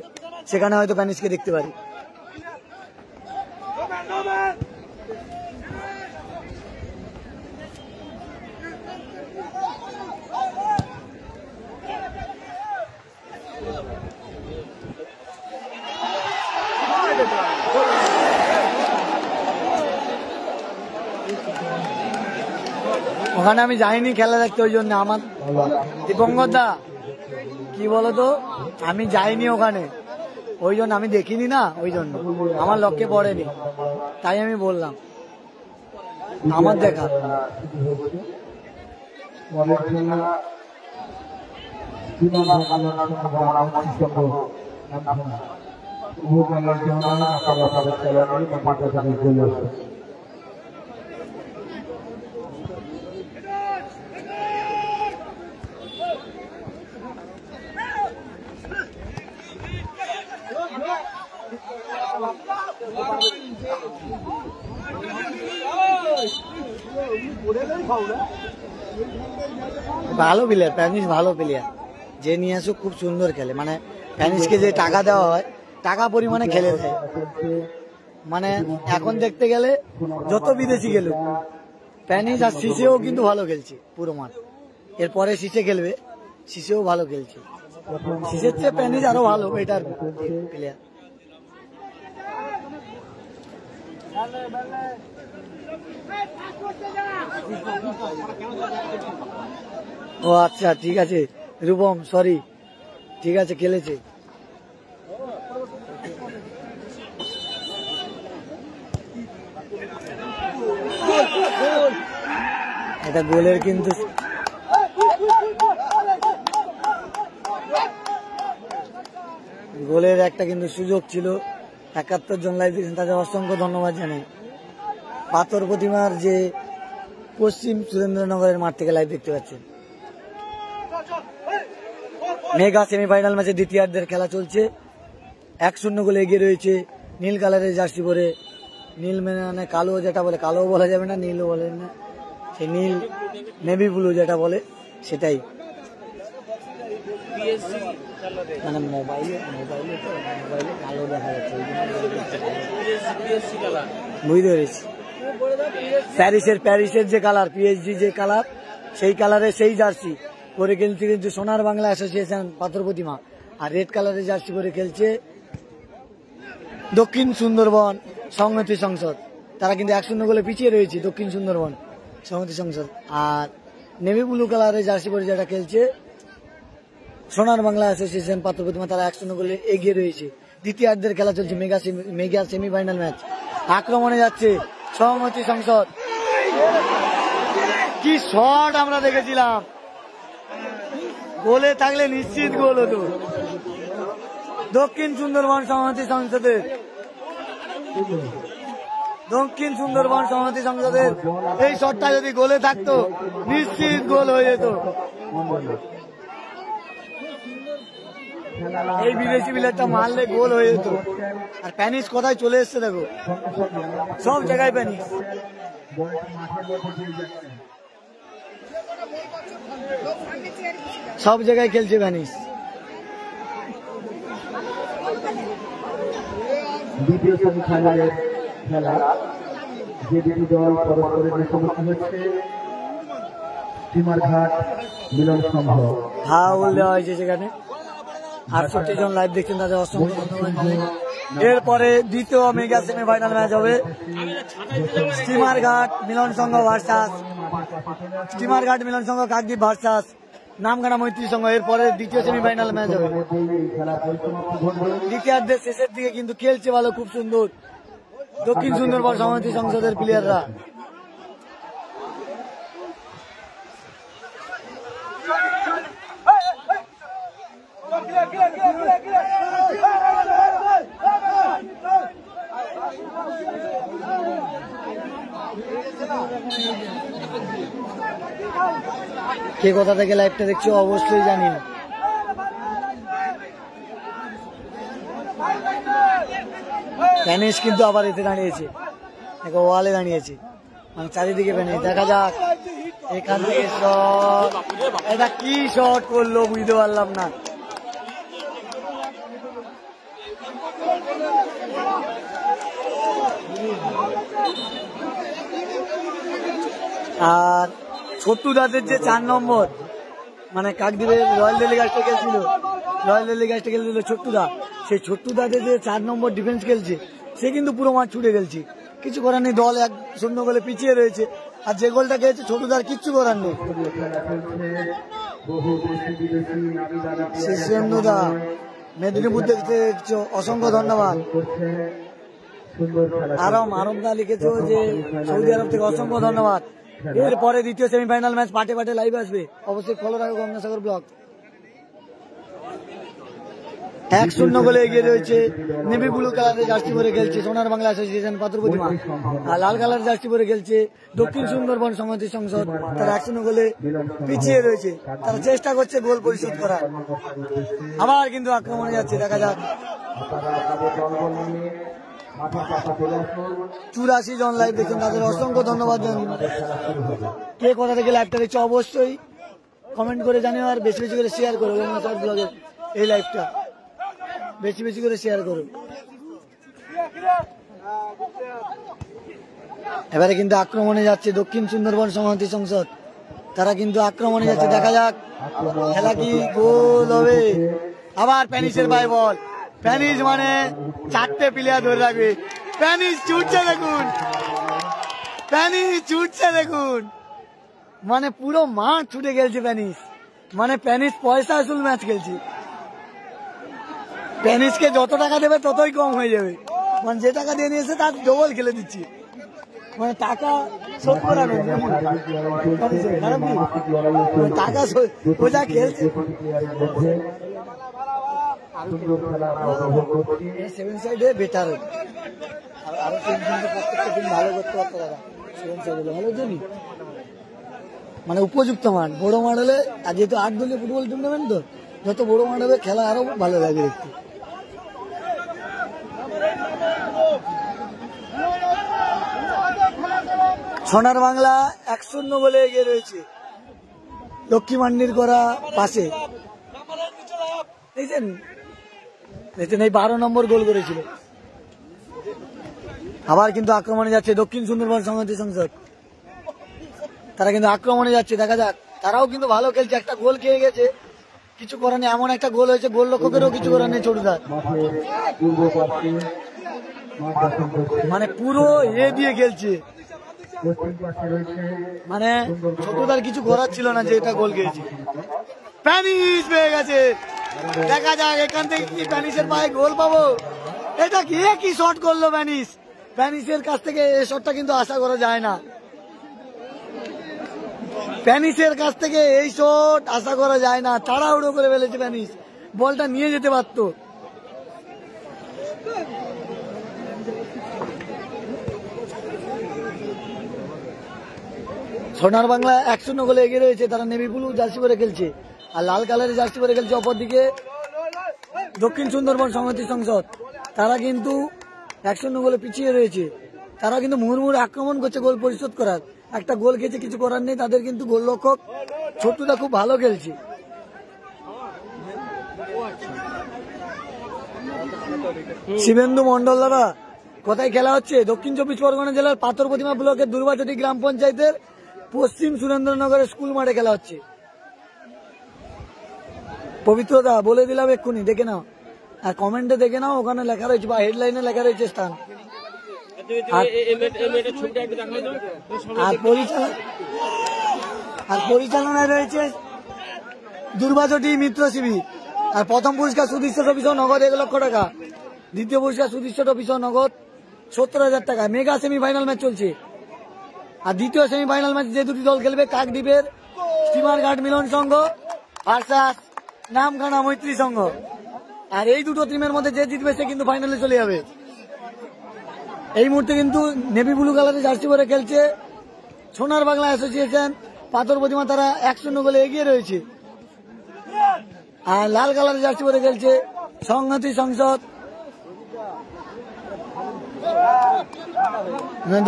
সেখানে হয়তো প্যানিসকে দেখতে পারি। ওখানে আমি যাইনি খেলা দেখতে, ওই জন্য আমার দীপঙ্কর দা কি বলতো, আমি যাইনি ওখানে, ওই জন্য আমি দেখিনি না, ওই জন্য আমার লক্ষ্যে পড়েনি, তাই আমি বললাম। আমার দেখা ভালো প্লেয়ার, প্যানিস ভালো প্লেয়ার, যে নিয়ে আসুক খুব সুন্দর খেলে। মানে প্যানিসকে যে টাকা দেওয়া হয় টাকা পরিমাণে খেলে দেয়। মানে এখন দেখতে গেলে যত বিদেশি গেল প্যানিস আর শিশেও কিন্তু ভালো খেলছে পুরো মাঠ। এরপরে শিশে খেলবে, শিশেও ভালো খেলছে। শিশের চেয়ে প্যানিস আরো ভালো এটার প্লেয়ার। ও আচ্ছা, ঠিক আছে রূপম, সরি, ঠিক আছে খেলেছে। এটা গোলের কিন্তু গোলের একটা কিন্তু সুযোগ ছিল। ৭১ জন লাইভ দিয়েছেন, তাদের অসংখ্য ধন্যবাদ জানাই। পাথর প্রতিমার যে পশ্চিম সুরেন্দ্রনগরের মাঠ থেকে লাইভ দেখতে পাচ্ছেন। মেগা সেমিফাইনাল ম্যাচে দ্বিতীয়ার্ধের খেলা চলছে। ১-০ গোলে এগিয়ে রয়েছে নীল কালারের জার্সি পরে, নীল মানে কালো যেটা বলে, কালো বলা যাবে না, নীলও বলে না, সেই নীল নেভি ব্লু যেটা বলে সেটাই। মানে মোবাইলে কালো দেখা যাচ্ছে, বুঝতে পেরেছি। প্যারিসের যে কালার, পিএসজি যে কালার, সেই কালারের সেই জার্সি পরে খেলছে কিন্তু সোনার বাংলা অ্যাসোসিয়েশন পাথর প্রতিমা। আর রেড কালারের জার্সি পরে খেলছে দক্ষিণ সুন্দরবন সংহতি সংসদ। তারা কিন্তু ১-০ গোলে পিছিয়ে রয়েছে দক্ষিণ সুন্দরবন সংহতি সংসদ। আর নেভি ব্লু কালারের জার্সি পরে যেটা খেলছে সোনার বাংলা অ্যাসোসিয়েশন পাথর প্রতিমা, তারা ১-০ গোলে এগিয়ে রয়েছে। দ্বিতীয়ার্ধের খেলা চলছে, মেগা সেমিফাইনাল ম্যাচ। আক্রমণে যাচ্ছে সংহতি সংসদ। কি শট আমরা দেখেছিলাম, গোলে থাকলে নিশ্চিত গোল হতো। দক্ষিণ সুন্দরবন সংহতি সংসদের এই শটটা যদি গোলে থাকতো নিশ্চিত গোল হয়ে যেত। এই বিদেশি প্লেয়ারটা মারলে গোল হয়ে যেত। আর প্যানিস কোথায় চলে এসছে দেখো, সব জায়গায় প্যানিস। সব জায়গায় খেলছে প্যানিস। দ্বিতীয় সেমিফাইনালের খেলা, যে দুটি দল পরস্পরের মুখোমুখি হচ্ছে, স্টিমারঘাট মিলন সংঘ। ফাউল দেওয়া হয়েছে সেখানে। ৬৮ জন লাইভ দেখছেন, তাদের অসংখ্য ধন্যবাদ। এরপরে দ্বিতীয় মেগা সেমিফাইনাল ম্যাচ হবে স্টিমারঘাট মিলন সংঘ ভার্সাস কাকদ্বীপ ভার্সাস নামখানা মৈত্রী সংঘ। এরপরে দ্বিতীয় সেমিফাইনাল ম্যাচ হবে। দ্বিতীয়ার্ধের শেষের দিকে কিন্তু খেলছে ভালো, খুব সুন্দর দক্ষিণ সুন্দরবন সংহতি সংসদের প্লেয়াররা। কে কোথা থেকে লাইভটা দেখছো অবশ্যই জানি না। প্যানিস কিন্তু আবার এতে দাঁড়িয়েছে, ওয়ালে দাঁড়িয়েছে, মানে চারিদিকে প্যানিস। দেখা যাক এখান থেকে শট, এটা কি শট করলো বুঝতে পারলাম না। আর ছোট্টু দাদের যে ৪ নম্বর, মানে কাকদ্বীপের রয়্যাল ডেলিগাসটা খেলছিল, ছোট্টু দা, সেই ছোট্টু দাদের যে ৪ নম্বর ডিফেন্স খেলছে, সে কিন্তু পুরো মাঠ ছুটে খেলছে। কিছু করার নেই, দল ১-০ গোলে পিছিয়ে রয়েছে। আর যে গোলটা খেয়েছে ছোট্টু দার কিচ্ছু করার নেই। শীর্ষেন্দু দা মেদিনীপুর দেখতে অসংখ্য ধন্যবাদ। সুন্দর খেলা আরব দা লিখেছো যে সৌদি আরব থেকে অসংখ্য ধন্যবাদ। এরপরে দ্বিতীয় সেমিফাইনাল ম্যাচ পাটে পাটে লাইভ আসবে, অবশ্যই ফলো রাখো গঙ্গাসাগর ব্লগ। 1-0 গোলে এগিয়ে রয়েছে। নেভি ব্লু কালারের জার্সি পরে খেলছে সোনার বাংলা অ্যাসোসিয়েশন পাথর প্রতিমা, আর লাল কালার জার্সি পরে খেলছে দক্ষিণ সুন্দরবন সমিতি সংসদ। তারা 1-0 গোলে পিছিয়ে রয়েছে, তারা চেষ্টা করছে গোল পরিশোধ করার। আবার কিন্তু আক্রমণে যাচ্ছে, দেখা যাক। 84 জন লাইভ দেখছেন, তাদের অসংখ্য ধন্যবাদ জানাই। কে কোথা থেকে লাইভটা দেখছে অবশ্যই কমেন্ট করে জানিও, আর বেশি বেশি করে শেয়ার করো গঙ্গাসাগর ব্লগের এই লাইভটা, বেশি বেশি করে শেয়ার করো। এবারে কিন্তু আক্রমণে যাচ্ছে দক্ষিণ সুন্দরবন সমিতি সংসদ, তারা কিন্তু আক্রমণে যাচ্ছে, দেখা যাক খেলা কি গোল হবে। আবার প্যানিসের পায়ে বল, প্যানিস মানে 4টে প্লেয়ার ধরে রাখবে। প্যানিস ছুটছে দেখুন, প্যানিস ছুটছে দেখুন, মানে পুরো মাঠ ছুটে গেছে প্যানিস, মানে প্যানিস পয়সা আসল ম্যাচ খেলছে। প্যানিসকে যত টাকা দেবে ততই কম হয়ে যাবে, মানে যে টাকা দিয়ে নিয়েছে তার ডবল খেলে দিচ্ছে, মানে টাকা শোধ করা নেই। টাকা সোজা খেলছে। সেভেন সাইডে বেটার, আরো প্রত্যেকটা দিন ভালো করতে পারতো দাদা। সেভেন সাইডে ভালো জানি, মানে উপযুক্ত মাঠ, বড় মাঠ হলে। আর যেহেতু 8 দলীয় ফুটবল টুর্নামেন্ট, তো যত বড় মাঠ হবে খেলা আরো ভালো লাগে দেখতে। সোনার বাংলা 1-0 গোলে এগিয়ে রয়েছে লক্ষ্মী মান্ডির করা পাশে। দেখছেন এই 12 নম্বর গোল করেছিল। আবার কিন্তু আক্রমণে যাচ্ছে দক্ষিণ সুন্দরবন সমিতি সংসদ, তারা কিন্তু আক্রমণে যাচ্ছে, দেখা যাক। তারাও কিন্তু ভালো খেলছে, একটা গোল খেয়ে গেছে, কিছু করার নেই। এমন একটা গোল হয়েছে, গোল রক্ষকেরও কিছু করার নেই ছোটদার, মানে পুরো দিয়ে খেলছে, মানে ছোটদার কিছু করার ছিল না যে এটা গোল খেয়েছে। প্যানিস পেয়ে গেছে, দেখা যাক এখান থেকে কি প্যানিসের পায়ে গোল পাবো। এটা কি শট করলো প্যানিস, প্যানিসের কাছ থেকে এই শটটা কিন্তু আশা করা যায় না। প্যানিসের কাছ থেকে এই শট আশা করা যায় না, তাড়াহুড়ো করে ফেলেছে প্যানিস, বলটা নিয়ে যেতে পারতো। সোনার বাংলা 1-0 গোলে এগিয়ে রয়েছে, তারা নেভি ব্লু জার্সি পরে খেলছে, আর লাল কালারের জার্সি পরে খেলছে অপরদিকে দক্ষিণ সুন্দরবন সমিতি সংসদ। তারা কিন্তু 1-0 গোলে পিছিয়ে রয়েছে, তারা কিন্তু মুহুর্মুহুর আক্রমণ করছে গোল পরিশোধ করার। একটা গোল খেয়েছে, কিছু করার নেই, তাদের কিন্তু গোলরক্ষক ছোট্টুদা খুব ভালো খেলছে। শিবেন্দু মন্ডল দাদা, কোথায় খেলা হচ্ছে? দক্ষিণ 24 পরগনা জেলার পাথর প্রতিমা ব্লকের দুর্বাচটি গ্রাম পঞ্চায়েতের পশ্চিম সুরেন্দ্রনগরের স্কুল মাঠে খেলা হচ্ছে। পবিত্রদা বলে দিলাম এক্ষুনি, দেখে নাও, আর কমেন্টে দেখে নাও, ওখানে লেখা রয়েছে বা হেডলাইনে লেখা রয়েছে স্থান। আর পরিচালনায় রয়েছে দুর্বাচটি মিত্র শিবির। আর প্রথম পুরস্কার সুদৃশ্য ট্রফি সহ নগদ 1 লক্ষ টাকা, দ্বিতীয় পুরস্কার সুদৃশ্য ট্রফি সহ নগদ 70,000 টাকা। মেগা সেমিফাইনাল ম্যাচ চলছে, আর দ্বিতীয় সেমিফাইনাল ম্যাচ যে দুটি দল খেলবে, কাকদ্বীপের স্টিমার ঘাট মিলন সংঘ ভার্সাস নামখানা মৈত্রী সংঘ। আর এই দুটো টিমের মধ্যে যে জিতবে সে কিন্তু ফাইনালে চলে যাবে। এই মুহূর্তে কিন্তু নেভি ব্লু কালারের জার্সি পরে খেলছে সোনার বাংলা অ্যাসোসিয়েশন পাথর প্রতিমা, তারা 1-0 গোলে এগিয়ে রয়েছে। আর লাল কালারের জার্সি পরে খেলছে সংহতি সংসদ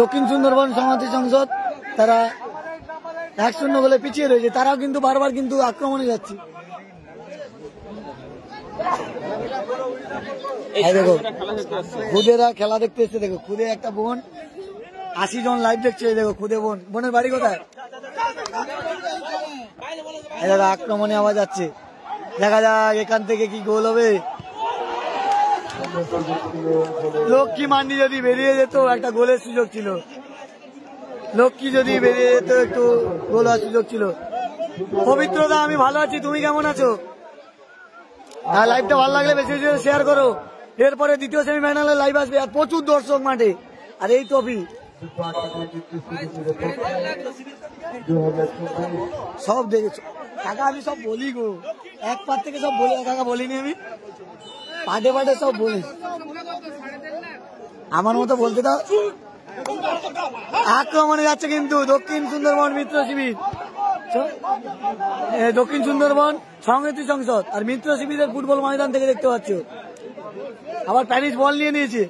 দক্ষিণ সুন্দরবন সংহতি সংসদ, তারা 1-0 গোলে পিছিয়ে রয়েছে। তারাও কিন্তু বারবার কিন্তু আক্রমণে যাচ্ছে। দেখো খুদেরা খেলা দেখতে এসছে, দেখো খুদে একটা বোন 80 জন লাইভ দেখছে, দেখো খুদে বোন, বোনের বাড়ি কোথায়? আক্রমণে আওয়াজ যাচ্ছে, দেখা যাক এখান থেকে কি গোল হবে। লক্ষ্মী মান্ডি যদি বেরিয়ে যেত, একটা গোলের সুযোগ ছিল। লক্ষ্মী যদি বেরিয়ে যেত, একটু গোল হওয়ার সুযোগ ছিল। পবিত্রদা আমি ভালো আছি, তুমি কেমন আছো? আর লাইভটা ভালো লাগলে বেশি বেশি শেয়ার করো, এরপরে দ্বিতীয় সেমিফাইনালে লাইভ আসবে আর প্রচুর দর্শক মাঠে। আর এই ট্রফি সব দেখেছো কাকা, আমি সব বলি গো, এক পার থেকে সব বলি কাকা, বলিনি আমি পাটে পাটে সব বলি, আমার মতো বলতে দাও। আক্রমণে যাচ্ছে কিন্তু দক্ষিণ সুন্দরবন মিত্র শিবির, দক্ষিণ সুন্দরবন সংহতি সংসদ আর মিত্র শিবিরের ফুটবল ময়দান থেকে দেখতে পাচ্ছ। আবার প্যানিস বল নিয়ে নিয়েছে,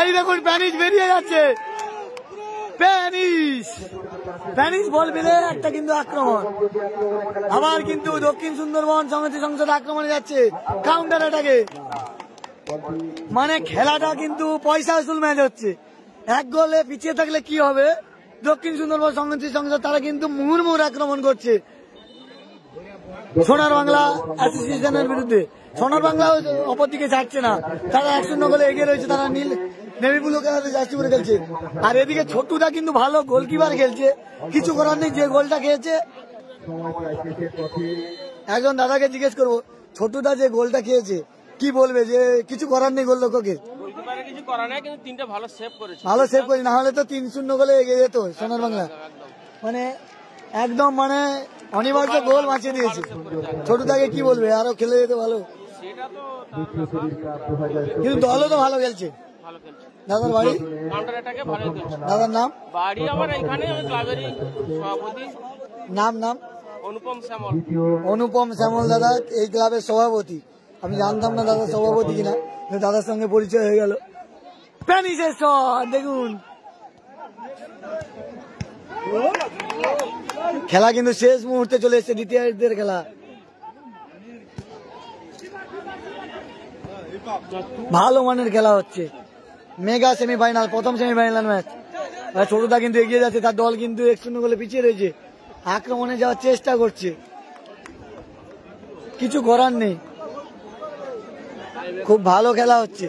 এই দেখুন প্যানিস বেরিয়ে যাচ্ছে, প্যানিস বল পেলে একটা কিন্তু আক্রমণ। আবার কিন্তু দক্ষিণ সুন্দরবন সংহতি সংসদ আক্রমণে যাচ্ছে কাউন্টার অ্যাটাকে, মানে খেলাটা কিন্তু পয়সা আসল ম্যাচ হচ্ছে। এক গোলে পিছিয়ে থাকলে কি হবে, দক্ষিণ সুন্দরবন সংহতি সংসদ তারা কিন্তু মুহুর্মুহুর আক্রমণ করছে সোনার বাংলা অ্যাসোসিয়েশনের বিরুদ্ধে। সোনার বাংলা অপরদিকে ছাড়ছে না, তারা 1-0 গোলে এগিয়ে রয়েছে, তারা নীল নেভি ব্লু কালারের জার্সি পরে খেলছে। আর এদিকে ছোট্টুদা কিন্তু ভালো গোলকিপার খেলছে, কিছু করার নেই, যে গোলটা খেয়েছে। একজন দাদাকে জিজ্ঞেস করবো, ছোট্টুদা যে গোলটা খেয়েছে কি বলবে, যে কিছু করার নেই গোলরক্ষকের? কিছু করার নেই, কিন্তু তিনটা ভালো সেভ করেছে, ভালো সেভ করি, না হলে তো 3-0 গোলে এগিয়ে যেত সোনার বাংলা। মানে একদম মানে অনিবার্য গোল বাঁচিয়ে দিয়েছে। ছোটদাকে কি বলবে, আরো খেলে যেতে ভালো, কিন্তু দলও তো ভালো খেলছে। দাদার বাড়ি, দাদার নাম বাড়ি আমার এখানে, ক্লাবেরই সভাপতি। নাম নাম অনুপম শ্যামল। অনুপম শ্যামল দাদা এই ক্লাবের সভাপতি। আমি জানতাম না দাদা সভাপতি কিনা, দাদার সঙ্গে পরিচয় হয়ে গেল। প্যানিসের শট দেখুন, খেলা কিন্তু শেষ মুহূর্তে চলে এসেছে, দ্বিতীয়ার্ধের খেলা। ভালো মানের খেলা হচ্ছে, মেগা সেমিফাইনাল, প্রথম সেমিফাইনাল ম্যাচ। ছোটদা কিন্তু এগিয়ে যাচ্ছে, তার দল কিন্তু 1-0 গোলে পিছিয়ে রয়েছে, আক্রমণে যাওয়ার চেষ্টা করছে, কিছু করার নেই, খুব ভালো খেলা হচ্ছে।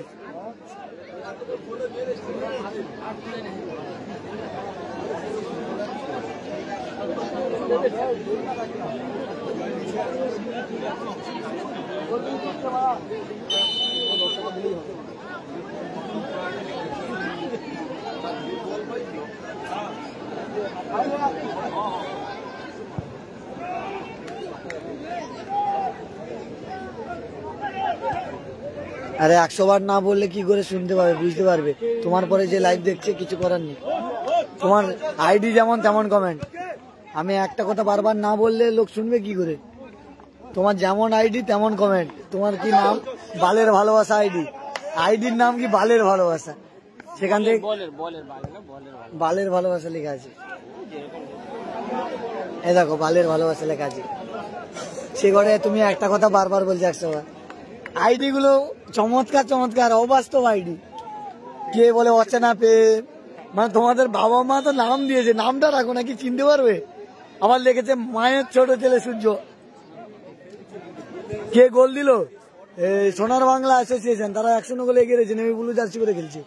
আরে 100 বার না বললে কি করে শুনতে পারবে, বুঝতে পারবে? তোমার পরে যে লাইভ দেখছে কিছু করার নেই, তোমার আইডি যেমন তেমন কমেন্ট। আমি একটা কথা বারবার না বললে লোক শুনবে কি করে? তোমার যেমন আইডি তেমন কমেন্ট। তোমার কি নাম? বালের ভালোবাসা আইডি, আইডির নাম কি বালের ভালোবাসা, সেখান থেকে বালের ভালোবাসা লেখা আছে। এই দেখো বালের ভালোবাসা লেখা আছে, সে ঘরে তুমি একটা কথা বারবার বলছো 100 বার। আইডি গুলো চমৎকার চমৎকার, অবাস্তব আইডি। কে বলে অচেনা পেয়ে, মানে তোমাদের বাবা মা তো নাম দিয়েছে, নামটা রাখো নাকি চিনতে পারবে? আবার লিখেছে মায়ের ছোট ছেলে সূর্য। কে গোল দিল? সোনার বাংলা অ্যাসোসিয়েশন, তারা 1-0 গোলে এগিয়ে রয়েছে, নেভি ব্লু জার্সি করে খেলছে।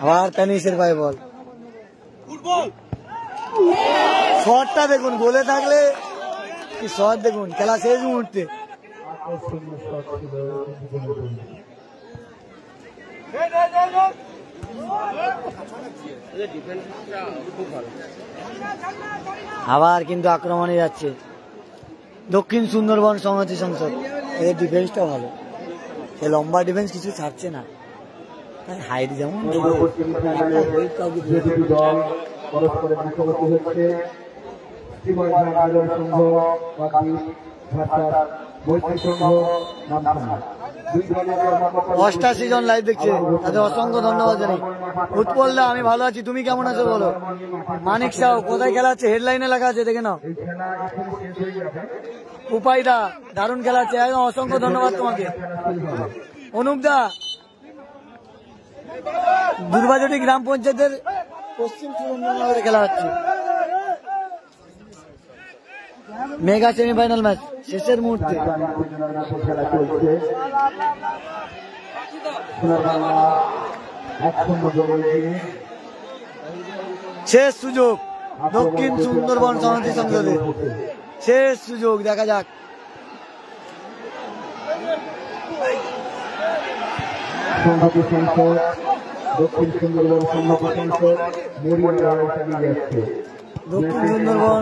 আবার প্যানিসের পায়ে বল, শটটা দেখুন, গোলে থাকলে কি শট দেখুন, খেলা শেষ মুহূর্তে। আবার কিন্তু আক্রমণে যাচ্ছে দক্ষিণ সুন্দরবন সংহতি সংসদ, এদের ডিফেন্সটা ভালো, সে লম্বা ডিফেন্স কিছু ছাড়ছে না, হাইট যেমন অষ্টাশি জন লাইভ দেখছে, তাদের অসংখ্য ধন্যবাদ জানাই। উৎপলদা আমি ভালো আছি, তুমি কেমন আছো বলো? মানিক সাউ কোথায় খেলা হচ্ছে? হেডলাইনে লেখা আছে, দেখে নাও। উপায়দা দারুণ খেলা হচ্ছে, একদম অসংখ্য ধন্যবাদ তোমাকে। অনুপদা দুর্বাজটি গ্রাম পঞ্চায়েতের পশ্চিম সুরেন্দ্রনগরে খেলা হচ্ছে, মেগা সেমিফাইনাল ম্যাচ শেষের মুহূর্তে। শেষ সুযোগ দক্ষিণ সুন্দরবন সংহতি সংসদে, শেষ সুযোগ, দেখা যাক। সংহতি সংসদ দক্ষিণ সুন্দরবন সংহতি সংসদ মরিয়া লড়াই চালিয়ে যাচ্ছে। দক্ষিণ সুন্দরবন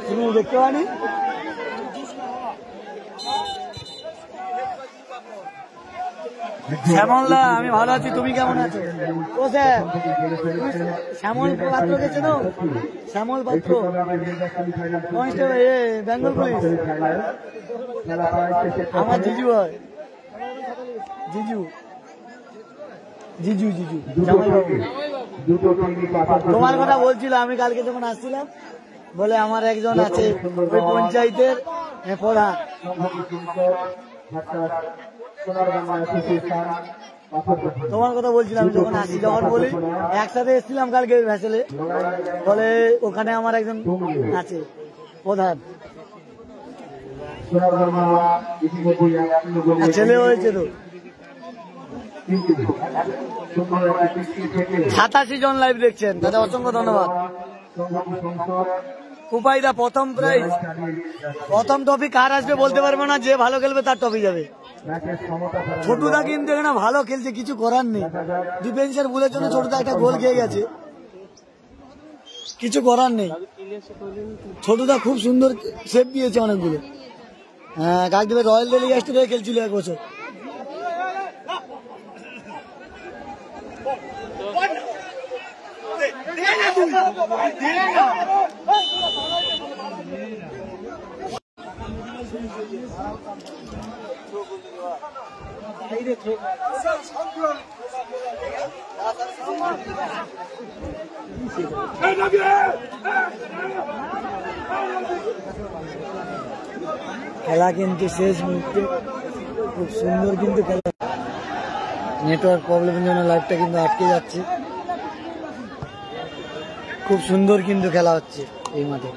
তুমি দেখতে পানি শ্যামলদা, আমি ভালো আছি, তুমি কেমন আছো? ও স্যার, শ্যামল পাত্র গেছে তো? শ্যামল পাত্র কনস্টেবল, বেঙ্গল পুলিশ, আমার জিজু হয়, জিজু জিজু জিজু জামাইবাবু। তোমার কথা বলছিল আমি কালকে যখন আসছিলাম, বলে আমার একজন আছে ওই পঞ্চায়েতের প্রধান। তোমার কথা বলছিলাম যখন আসি, যখন বলি একসাথে এসেছিলাম কালকে ভেসেলে, বলে ওখানে আমার একজন আছে প্রধান, ছেলে হয়েছে তো। 87 জন লাইভ দেখছেন, দাদা অসংখ্য ধন্যবাদ। কুপাইদা প্রথম প্রাইজ, প্রথম ট্রফি কার আসবে বলতে পারবো না, যে ভালো খেলবে তার ট্রফি যাবে। ছোটুদা কিন্তু এখানে ভালো খেলছে, কিছু করার নেই, ডিফেন্সের ভুলের জন্য ছোটুদা একটা গোল খেয়ে গেছে, কিছু করার নেই। ছোটুদা খুব সুন্দর সেভ দিয়েছে অনেকগুলো। হ্যাঁ, কাকদ্বীপের রয়্যাল ডেলিগেস্টে খেলছিল এক বছর। খেলা কিন্তু শেষ মুহূর্তে, খুব সুন্দর কিন্তু খেলা। নেটওয়ার্ক প্রবলেমের জন্য লাইভটা কিন্তু আটকে যাচ্ছে। খুব সুন্দর কিন্তু খেলা হচ্ছে এই মাঠে।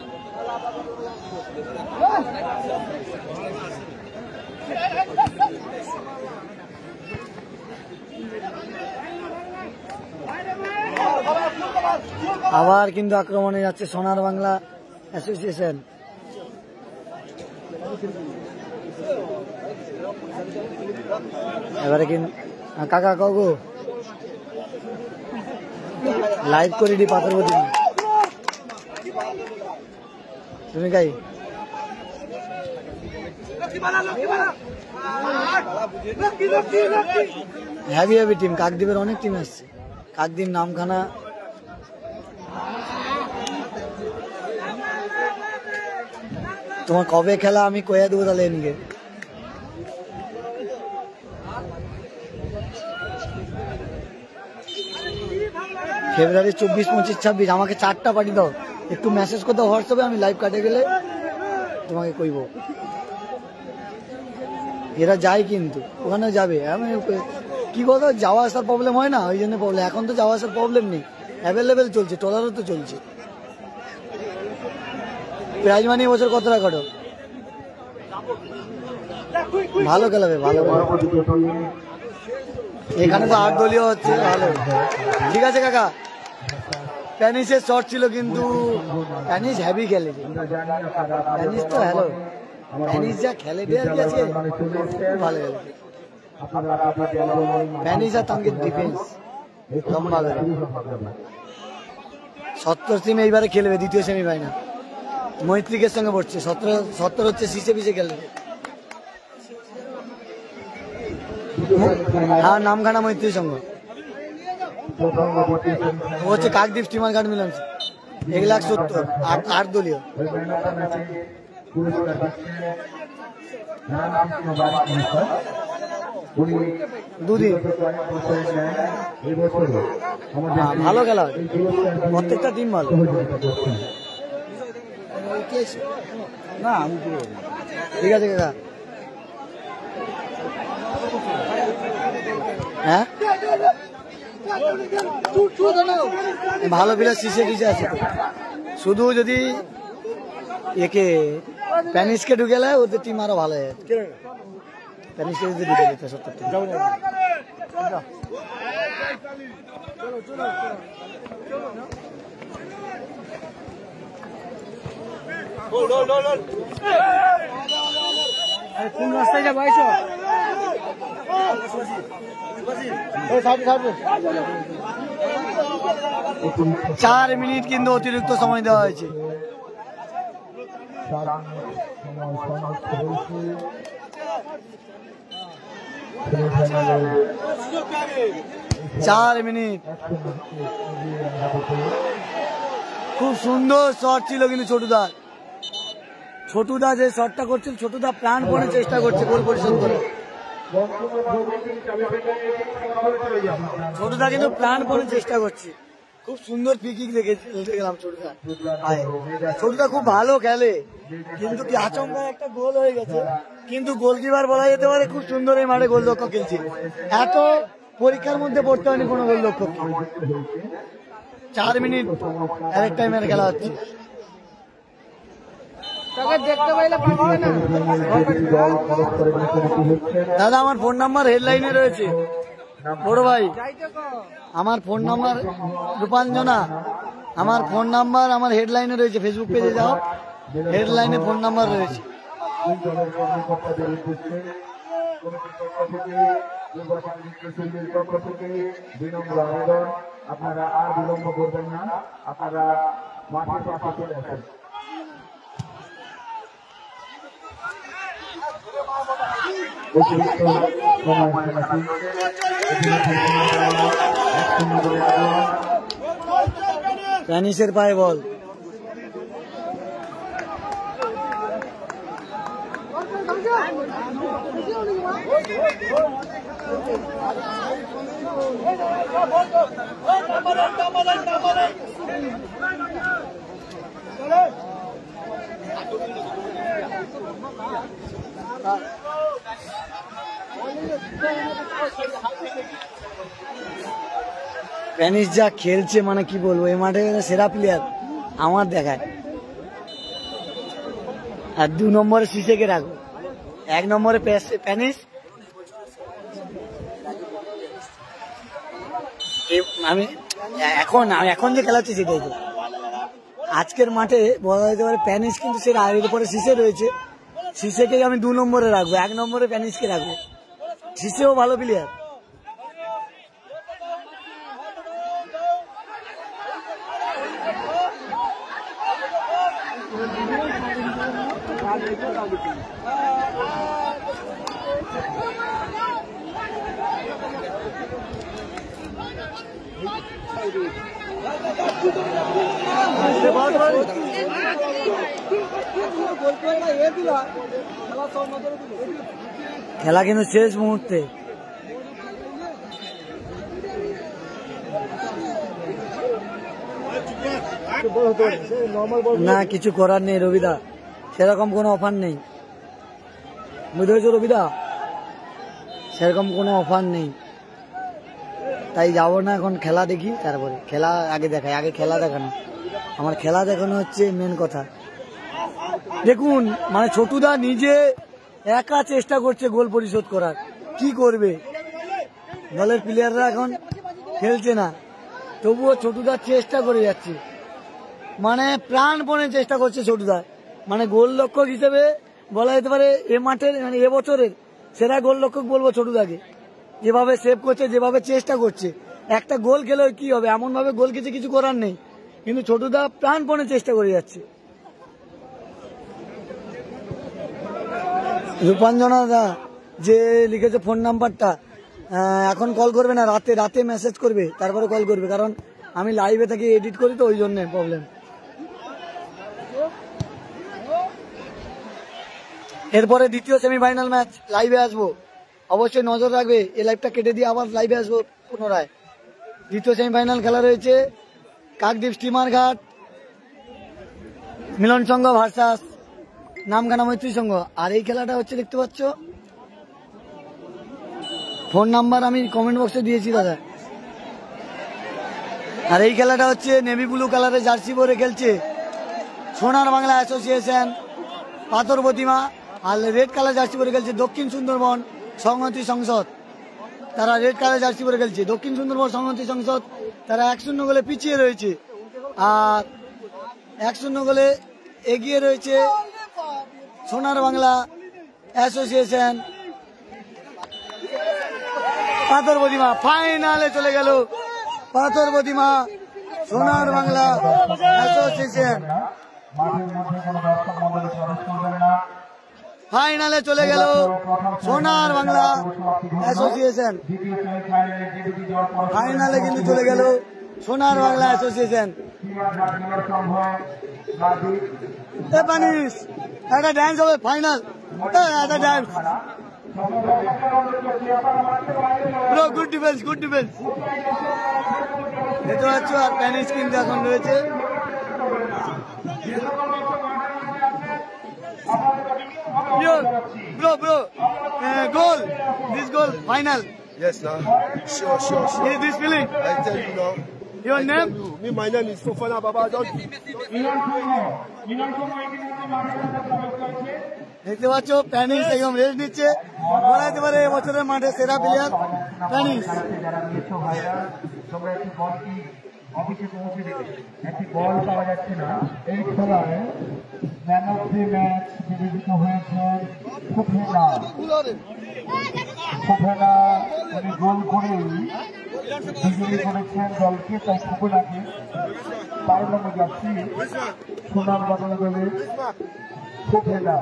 আবার কিন্তু আক্রমণে যাচ্ছে সোনার বাংলা অ্যাসোসিয়েশন। এবারে কিন্তু কাকা কাকু লাইভ করে দি পাথরবতী, তুমি কাই হ্যাভি হ্যাভি টিম। কাকদ্বীপের অনেক টিম আসছে। কাকদ্বীপ, নামখানা, তোমার কবে খেলা আমি কয়ে দেবো তাহলে এনগে। ফেব্রুয়ারি 24, 25, 26 আমাকে 4টা পাঠিয়ে দাও, একটু মেসেজ করে দাও হোয়াটসঅ্যাপে, আমি লাইভ কাটে গেলে তোমাকে কইব। এরা যায় কিন্তু ওখানে যাবে, আমি কি বলতো যাওয়া আসার প্রবলেম হয় না, ওই জন্য প্রবলেম। এখন তো যাওয়া আসার প্রবলেম নেই, অ্যাভেলেবেল চলছে, ট্রলারও তো চলছে। প্রাইজ মানি এবছর কত টাকা কাটো? ভালো খেলাবে, ভালো এখানে তো 8 দলীয় হচ্ছে, ভালো। ঠিক আছে কাকা, প্যানিসের শর্ট ছিল কিন্তু প্যানিস হ্যাভি খেলে, প্যানিস তো হ্যালো, প্যানিস যা খেলে আজকে ভালো খেলে। প্যানিস আর তানকে ডিফেন্স লম্বা করে 70 টিম এইবারে খেলবে দ্বিতীয় সেমিফাইনাল। মৈত্রিকের সঙ্গে পড়ছে, 70 হচ্ছে সিসে পিসে খেলবে। হ্যাঁ, নামখানা মৈত্রীর সঙ্গে হচ্ছে কাকদ্বীপ স্টিমার ঘাট মিলন 1,70,000, 8 দলীয়। দুদিন ভালো খেলা হয়, প্রত্যেকটা টিম ভালো। না ঠিক আছে কাকা। হ্যাঁ, ভালো প্লেয়ার শিশে টিসে আছে তো, শুধু যদি একে প্যানিসকে ঢুকে নেয় ওদের টিম আরো ভালো হয়। প্যানিসকে যদি ঢুকে যেত 70 টিম। কোন রাস্তায় যাবো আইসো? 4 মিনিট কিন্তু অতিরিক্ত সময় দেওয়া হয়েছে। 4 মিনিট। খুব সুন্দর শট ছিল কিন্তু ছোটুদা যে শটটা করছিল, ছোটুদা প্রাণপণে চেষ্টা করছে গোল পরিশোধ করে। ছোটুদা কিন্তু প্রাণপণে চেষ্টা করছে। খুব সুন্দর ফ্রি কিক দেখে গেলাম ছোটুদা খুব ভালো খেলে, কিন্তু কি আচমকা একটা গোল হয়ে গেছে। কিন্তু গোলকিপার বলা যেতে পারে খুব সুন্দর এই মাঠে গোলরক্ষক খেলছে। এত পরীক্ষার মধ্যে পড়তে হয়নি কোনো গোলরক্ষক। 4 মিনিট আরেক টাইমের খেলা হচ্ছে। দাদা আমার ফোন নাম্বার হেডলাইনে রয়েছে, বড় ভাই আমার ফোন নাম্বার রূপাঞ্জনা, আমার ফোন নাম্বার আমার হেডলাইনে রয়েছে। ফেসবুক পেজে যাও, হেডলাইনে ফোন নাম্বার রয়েছে। আপনারা আর বিলম্ব করবেন না, আপনারা মাঠের পাশে চলে আসেন। প্যানিসের পায়ে বল। প্যানিস যা খেলছে মানে কি বলবো, এই মাঠে সেরা প্লেয়ার আমার দেখায়। আর 2 নম্বরে সিসেকে রাখবো, 1 নম্বরে প্যানিস। আমি এখন যে খেলাচ্ছি সেটাই তো। আজকের মাঠে বলা যেতে পারে প্যানিস কিন্তু সেরা, আর এর উপরে সিসে রয়েছে। সিসেকে আমি 2 নম্বরে রাখবো, 1 নম্বরে প্যানিসকে রাখবো। সিসেও ভালো প্লেয়ার। খেলা কিন্তু শেষ মুহূর্তে। না কিছু করার নেই রবিদা, সেরকম কোনো অফার নেই, বুঝতে পেরেছো রবিদা, সেরকম কোনো অফার নেই। তাই যাবো না, এখন খেলা দেখি, তারপরে খেলা আগে দেখাই, আগে খেলা দেখানো। আমার খেলা দেখানো হচ্ছে মেন কথা। দেখুন মানে ছোটুদা নিজে একা চেষ্টা করছে গোল পরিশোধ করার, কি করবে, দলের প্লেয়াররা এখন খেলছে না, তবুও ছোটুদা চেষ্টা করে যাচ্ছে, মানে প্রাণপণে চেষ্টা করছে ছোটুদা। মানে গোলরক্ষক হিসেবে বলা যেতে পারে এ মাঠের মানে এবছরের সেরা গোলরক্ষক বলবো ছোটুদাকে। যেভাবে সেভ করছে, যেভাবে চেষ্টা করছে, একটা গোল খেলে কি হবে, এমন ভাবে গোল খেতে কিছু করার নেই, কিন্তু ছোটুদা প্রাণপণে চেষ্টা করে যাচ্ছে। রূপাঞ্জনা দা যে লিখেছে ফোন নাম্বারটা, এখন কল করবে না, রাতে মেসেজ করবে, তারপরে কল করবে, কারণ আমি লাইভে থাকি, এডিট করি তো, ওই জন্য প্রবলেম। এরপরে দ্বিতীয় সেমিফাইনাল ম্যাচ লাইভে আসবো, অবশ্যই নজর রাখবে। এই লাইভটা কেটে দিয়ে আবার লাইভে আসবো পুনরায়। দ্বিতীয় সেমিফাইনাল খেলা রয়েছে কাকদ্বীপ স্টিমার ঘাট মিলন সংঘ ভার্সাস নামখানা মৈত্রী সংঘ। আর এই খেলাটা হচ্ছে দেখতে পাচ্ছ, ফোন নাম্বার আমি কমেন্ট বক্সে দিয়েছি দাদা। আর এই খেলাটা হচ্ছে নেভি ব্লু কালারের জার্সি পরে খেলছে সোনার বাংলা অ্যাসোসিয়েশন পাথর প্রতিমা, আর রেড কালার জার্সি পরে খেলছে দক্ষিণ সুন্দরবন সংহতি সংসদ। তারা রেড কালার জার্সি পরে খেলছে। দক্ষিণ সুন্দরবন সংহতি সংসদ তারা 1-0 গোলে পিছিয়ে রয়েছে, আর 1-0 গোলে এগিয়ে রয়েছে সোনার বাংলা অ্যাসোসিয়েশন। পাথর প্রতিমা ফাইনালে চলে গেল। পাথর প্রতিমা সোনার বাংলা অ্যাসোসিয়েশন ফাইনালে চলে গেল। সোনার বাংলা অ্যাসোসিয়েশন ফাইনালে কিন্তু চলে গেল সোনার বাংলা অ্যাসোসিয়েশন। পানিশ একটা ড্যান্স হবে ফাইনাল, একটা dance. Bro good defence, good defence. দেখতে পাচ্ছ আর প্যানিশ কিন্তু এখন রয়েছে। Bro, goal. This goal, final. Yes, now. Sure. Is this feeling? I tell you now. Your name? Me, my name is Fofana Baba. Don't. দেখতে পাচ্ছ penis একদম rest নিচ্ছে। বলা যেতে পারে এবছরের মাঠে সেরা প্লেয়ার প্যানিশ। অফিসে পৌঁছে দেবে। একটি বল পাওয়া যাচ্ছে না এই খেলায়। ম্যান অফ দি ম্যাচ বিবেচিত হয়েছেন সুফেনা। উনি গোল করেই বিজয়ী করেছেন দলকে, তাই সুফেনাকে 12 নম্বর যাচ্ছি সোনার বাংলা দলে সুফেনা।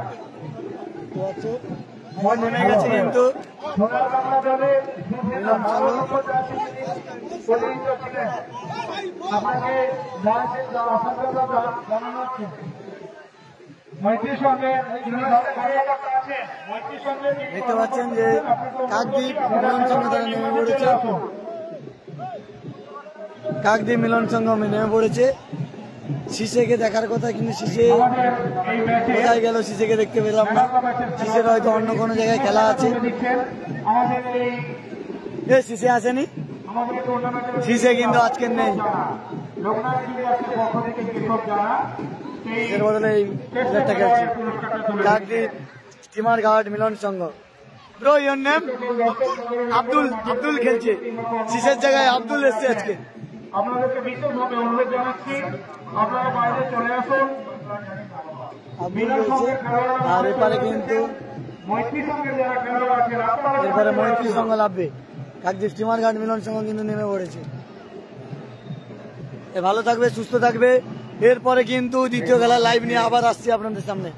নেমে গেছে কিন্তু সোনার বাংলা দলে আপনাকে অসংখ্য জানানো হচ্ছে। দেখতে পাচ্ছেন যে কাকদ্বীপ মিলন সংঘ তারা নেমে পড়েছে। কাকদ্বীপ মিলন সংঘ নেমে পড়েছে। শিশেকে দেখার কথা কিন্তু শিশে কোথায় গেল? শিশেকে দেখতে পেলাম না। শিশের হয়তো অন্য কোনো জায়গায় খেলা আছে। শিশে আসেনি, শিশে কিন্তু আজকে নেই। এর বদলে এই প্লেয়ারটা খেলছে Kakdwip steamer ghat Milan Sangha. Bro your name? Abdul খেলছে। শিশের জায়গায় আব্দুল এসছে আজকে। আপনাদেরকে বিশেষভাবে অনুরোধ জানাচ্ছি আপনারা বাইরে চলে আসুন। আর এপারে কিন্তু এরপরে মৈত্রী সংঘ লাভবে। কাকদ্বীপ স্টিমার ঘাট মিলন সংঘ কিন্তু নেমে পড়েছে। ভালো থাকবে, সুস্থ থাকবে। এরপরে কিন্তু দ্বিতীয় খেলা লাইভ নিয়ে আবার আসছি আপনাদের সামনে।